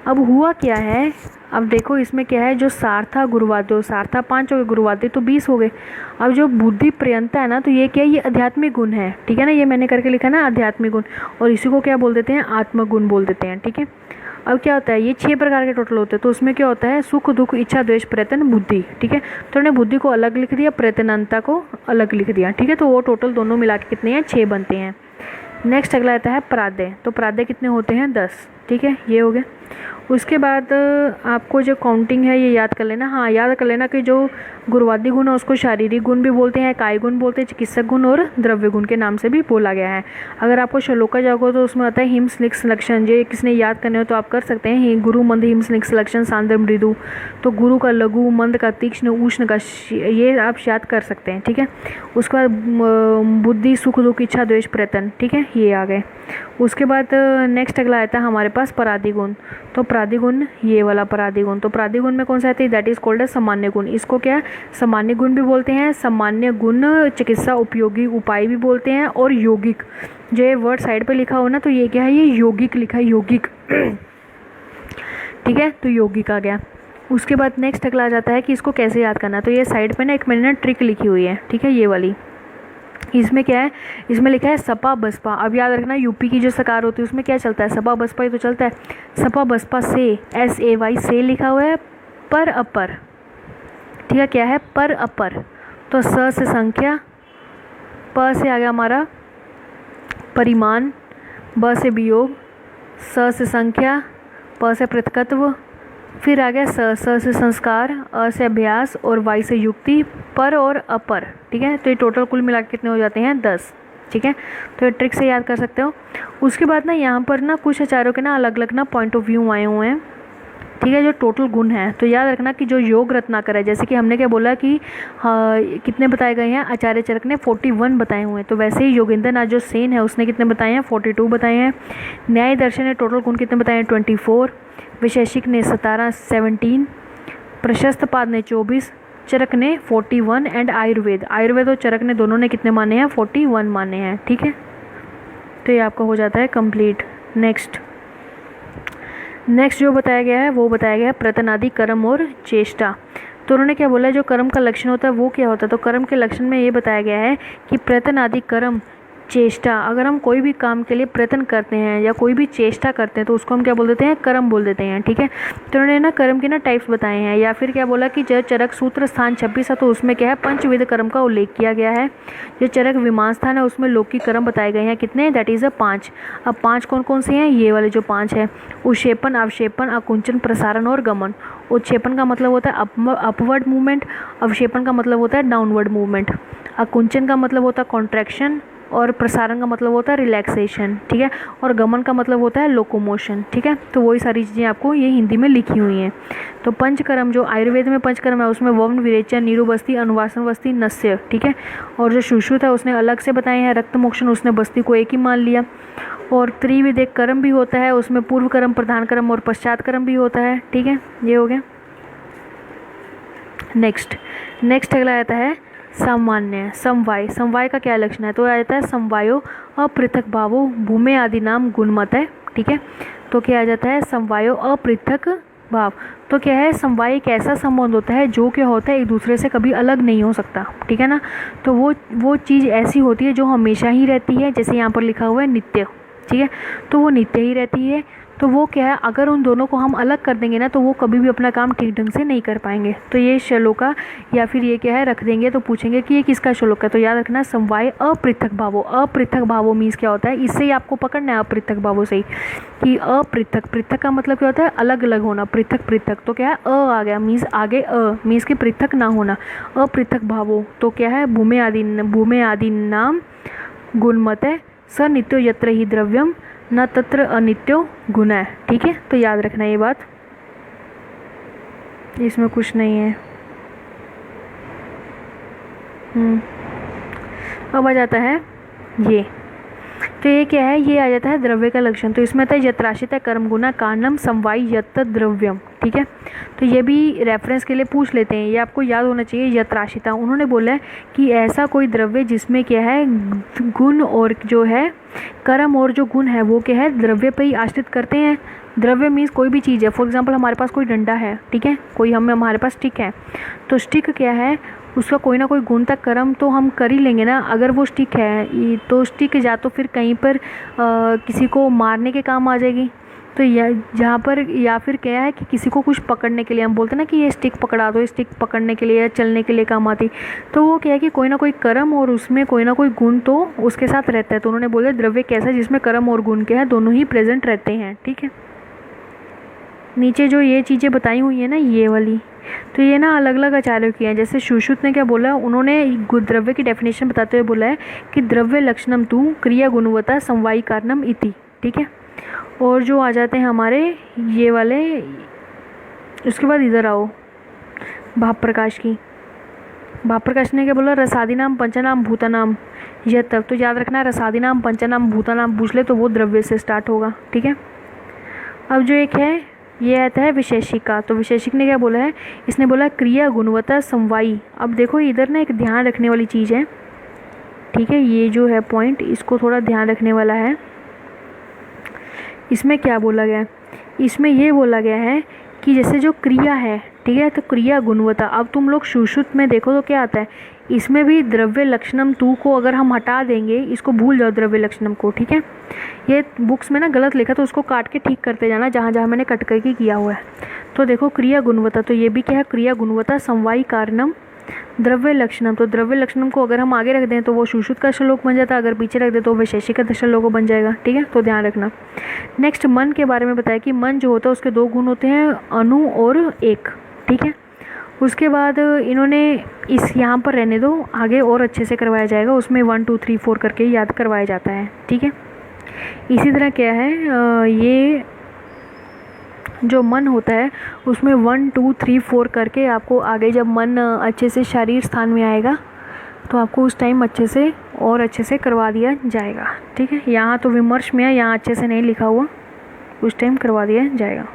अब हुआ क्या है, अब देखो इसमें क्या है, जो सार्था गुरुवाद्य, सार्था 5 हो गए, गुरुवाद्य तो 20 हो गए। अब जो बुद्धि पर्यंता है ना, तो ये क्या है, ये आध्यात्मिक गुण है। ठीक है ना, ये मैंने करके लिखा ना आध्यात्मिक गुण, और इसी को क्या बोल देते हैं, आत्मगुण बोल देते हैं। ठीक है। अब क्या होता है, ये 6 प्रकार के टोटल होते हैं। तो उसमें क्या होता है, सुख, दुख, इच्छा, द्वेष, प्रयत्न, बुद्धि। ठीक है। तो उन्होंने बुद्धि को अलग लिख दिया, प्रयत्नता को अलग लिख दिया। ठीक है। तो वो टोटल दोनों मिला के कितने हैं, 6 बनते हैं। नेक्स्ट अगला आता है पराध्य। तो पराध्य कितने होते हैं, 10। ठीक है, ये हो गया। उसके बाद आपको जो काउंटिंग है ये याद कर लेना। हाँ, याद कर लेना कि जो गुरुवादी गुण है उसको शारीरिक गुण भी बोलते हैं, काय गुण बोलते हैं, चिकित्सक गुण और द्रव्य गुण के नाम से भी बोला गया है। अगर आपको श्लोका जाओगे तो उसमें आता है हिम स्निग्ध लक्षण। ये किसने याद करने हो तो आप कर सकते हैं, गुरु मंद हिम स्निग्ध लक्षण सांद्र मृदु। तो गुरु का लघु, मंद का तीक्ष्ण, उष्ण का, ये आप याद कर सकते हैं। ठीक है। उसके बाद बुद्धि, सुख, दुख, इच्छा, द्वेष, प्रयत्न। ठीक है, ये आ गए। उसके बाद नेक्स्ट अगला आता है हमारे पास पराधि गुण। तो पराधि गुण, ये वाला पराधि गुण। तो पराधि गुण में कौन सा आता है, दैट इज कॉल्ड एज सामान्य गुण। इसको क्या है, सामान्य गुण भी बोलते हैं, सामान्य गुण, चिकित्सा उपयोगी उपाय भी बोलते हैं, और यौगिक। जो ये वर्ड साइड पे लिखा हो ना, तो ये क्या है, ये यौगिक लिखा है, यौगिक। ठीक है, तो यौगिक आ गया। उसके बाद नेक्स्ट अगला आ जाता है कि इसको कैसे याद करना। तो ये साइड पे ना एक मैंने ना ट्रिक लिखी हुई है। ठीक है, ये वाली। इसमें क्या है, इसमें लिखा है सपा बसपा। अब याद रखना यूपी की जो सरकार होती है उसमें क्या चलता है, सपा बसपा ही तो चलता है। सपा बसपा से, SAY से लिखा हुआ है, पर अपर। ठीक है, क्या है, पर अपर। तो स से संख्या, प से आ गया हमारा परिमाण, ब से वियोग, स से संख्या, प से पृथकत्व, फिर आ गया स से संस्कार, अ से अभ्यास, और वाई से युक्ति, पर और अपर। ठीक है। तो ये टोटल कुल मिला के कितने हो जाते हैं, 10। ठीक है। तो ये ट्रिक से याद कर सकते हो। उसके बाद ना यहाँ पर ना कुछ आचार्यों के ना अलग अलग ना पॉइंट ऑफ व्यू आए हुए हैं। ठीक है, जो टोटल गुण है तो याद रखना कि जो योग रत्नाकर है, जैसे कि हमने क्या बोला कि हाँ कितने बताए गए हैं, आचार्य चरक ने 41 बताए हुए हैं। तो वैसे ही योगेंद्र नाथ जो सेन है उसने कितने बताए हैं, 42 बताए हैं। न्याय दर्शन ने टोटल गुण कितने बताए हैं, 24। वैशेषिक ने 17 प्रशस्त पाद ने 24, चरक ने 41, एंड आयुर्वेद और चरक ने दोनों ने कितने माने हैं, 41 माने हैं। ठीक है, तो ये आपका हो जाता है कंप्लीट। नेक्स्ट जो बताया गया है वो बताया गया है प्रतनादि कर्म और चेष्टा। तो उन्होंने क्या बोला है, जो कर्म का लक्षण होता है वो क्या होता है। तो कर्म के लक्षण में ये बताया गया है कि प्रतनादि कर्म, चेष्टा। अगर हम कोई भी काम के लिए प्रयत्न करते हैं या कोई भी चेष्टा करते हैं तो उसको हम क्या बोल देते हैं, कर्म बोल देते हैं। ठीक है। तो उन्होंने ना कर्म के ना टाइप्स बताए हैं, या फिर क्या बोला कि जो चरक सूत्र स्थान 26 है तो उसमें क्या है, पंचविध कर्म का उल्लेख किया गया है। जो चरक विमान स्थान है उसमें लौकिक कर्म बताए गए हैं, कितने, दैट इज़ 5। अब 5 कौन कौन से हैं, ये वाले जो 5 है, उत्क्षेपण, अवक्षेपण, आकुंचन, प्रसारण और गमन। उत्क्षेपण का मतलब होता है अपवर्ड मूवमेंट, अवक्षेपण का मतलब होता है डाउनवर्ड मूवमेंट, आकुंचन का मतलब होता है कॉन्ट्रैक्शन, और प्रसारण का मतलब होता है रिलैक्सेशन। ठीक है, और गमन का मतलब होता है लोकोमोशन। ठीक है, तो वही सारी चीज़ें आपको ये हिंदी में लिखी हुई हैं। तो पंचकर्म, जो आयुर्वेद में पंचकर्म है उसमें वर्ण, विरेचन, नीरुबस्ती, अनुवासन बस्ती, नस्य। ठीक है, और जो सुश्रुत है उसने अलग से बताए हैं, रक्त मोक्षण उसने बस्ती को एक ही मान लिया। और त्रिविध कर्म भी होता है, उसमें पूर्व कर्म, प्रधान कर्म और पश्चात कर्म भी होता है। ठीक है, ये हो गया। नेक्स्ट अगला आता है सामान्य समवाय। समवाय का क्या लक्षण है, तो आ जाता है समवायो अपृथक भावो भूमे आदि नाम गुणमत है। ठीक है, तो क्या आ जाता है, समवायो अपृथक भाव। तो क्या है, समवाय एक ऐसा संबंध होता है जो क्या होता है एक दूसरे से कभी अलग नहीं हो सकता, ठीक है ना। तो वो चीज़ ऐसी होती है जो हमेशा ही रहती है, जैसे यहाँ पर लिखा हुआ है नित्य, ठीक है, तो वो नित्य ही रहती है। तो वो क्या है, अगर उन दोनों को हम अलग कर देंगे ना तो वो कभी भी अपना काम ठीक ढंग से नहीं कर पाएंगे। तो ये श्लोका या फिर ये क्या है रख देंगे तो पूछेंगे कि ये किसका श्लोक है, तो याद रखना समवाय अपृथक भावो। अपृथक भावो मीन्स क्या होता है, इससे ही आपको पकड़ना है अपृथक भावों से ही कि अपृथक, पृथक का मतलब क्या होता है अलग अलग होना, पृथक पृथक तो क्या है अ आ गया मीन्स आगे मीन्स कि पृथक ना होना। अपृथक भावो तो क्या है भूमे आदि नाम गुणमत है स नित्यो यत्र ही द्रव्यम न तत्र अनित्यो गुण है, ठीक है। तो याद रखना ये बात, इसमें कुछ नहीं है। अब आ जाता है ये, तो ये क्या है, ये आ जाता है द्रव्य का लक्षण। तो इसमें आता है यत्राशित कर्म गुना कारणम समवाय यत् द्रव्यम, ठीक है। तो ये भी रेफरेंस के लिए पूछ लेते हैं, ये आपको याद होना चाहिए। यत्राशिता उन्होंने बोला है कि ऐसा कोई द्रव्य जिसमें क्या है गुण और जो है कर्म और जो गुण है वो क्या है द्रव्य पे ही आश्रित करते हैं। द्रव्य मीन्स कोई भी चीज़ है, फॉर एग्जांपल हमारे पास कोई डंडा है, ठीक है, कोई हमारे पास स्टिक है, तो स्टिक क्या है उसका कोई ना कोई गुण तक कर्म तो हम कर ही लेंगे ना। अगर वो स्टिक है तो स्टिक या तो फिर कहीं पर किसी को मारने के काम आ जाएगी, तो जहाँ पर या फिर क्या है कि किसी को कुछ पकड़ने के लिए, हम बोलते हैं ना कि ये स्टिक पकड़ा दो, स्टिक पकड़ने के लिए या चलने के लिए काम आती, तो वो क्या है कि कोई ना कोई कर्म और उसमें कोई ना कोई गुण तो उसके साथ रहता है। तो उन्होंने बोला द्रव्य कैसा है जिसमें कर्म और गुण के हैं दोनों ही प्रेजेंट रहते हैं, ठीक है। नीचे जो ये चीज़ें बताई हुई है ना ये वाली, तो ये ना अलग अलग आचार्यों की हैं। जैसे सुश्रुत ने क्या बोला, उन्होंने द्रव्य की डेफिनेशन बताते हुए बोला है कि द्रव्य लक्षणम तू क्रिया गुणवत्ता समवायी कारणम इति, ठीक है। और जो आ जाते हैं हमारे ये वाले, उसके बाद इधर आओ भाव प्रकाश की। भाव प्रकाश ने क्या बोला, रसादीनाम पंचनाम भूतानाम यह तब। तो याद रखना है रसादीनाम पंचनाम भूतानाम पूछ ले तो वो द्रव्य से स्टार्ट होगा, ठीक है। अब जो एक है ये आता है विशेषिका। तो विशेषिक ने क्या बोला है, इसने बोला क्रिया गुणवत्ता समवायी। अब देखो इधर ना एक ध्यान रखने वाली चीज़ है, ठीक है, ये जो है पॉइंट इसको थोड़ा ध्यान रखने वाला है। इसमें क्या बोला गया है, इसमें ये बोला गया है कि जैसे जो क्रिया है, ठीक है, तो क्रिया गुणवत्ता। अब तुम लोग सुश्रुत में देखो तो क्या आता है, इसमें भी द्रव्य लक्षणम तू को अगर हम हटा देंगे, इसको भूल जाओ द्रव्य लक्षणम को, ठीक है। ये बुक्स में ना गलत लिखा तो उसको काट के ठीक करते जाना जहाँ जहाँ मैंने कट करके किया हुआ है। तो देखो क्रिया गुणवत्ता, तो ये भी क्या है क्रिया गुणवत्ता समवायी कारणम द्रव्य लक्षणम। तो द्रव्य लक्षणम को अगर हम आगे रख दें तो वो सुश्रुत का श्लोक बन जाता है, अगर पीछे रख दें तो वैशेषिक का श्लोक बन जाएगा, ठीक है। तो ध्यान रखना। नेक्स्ट मन के बारे में बताया कि मन जो होता है उसके दो गुण होते हैं, अणु और एक, ठीक है। उसके बाद इन्होंने इस यहाँ पर रहने दो, आगे और अच्छे से करवाया जाएगा, उसमें 1 2 3 4 करके याद करवाया जाता है, ठीक है। इसी तरह क्या है ये जो मन होता है उसमें 1 2 3 4 करके आपको आगे जब मन अच्छे से शरीर स्थान में आएगा तो आपको उस टाइम अच्छे से और अच्छे से करवा दिया जाएगा, ठीक है। यहाँ तो विमर्श में है, यहाँ अच्छे से नहीं लिखा हुआ, उस टाइम करवा दिया जाएगा।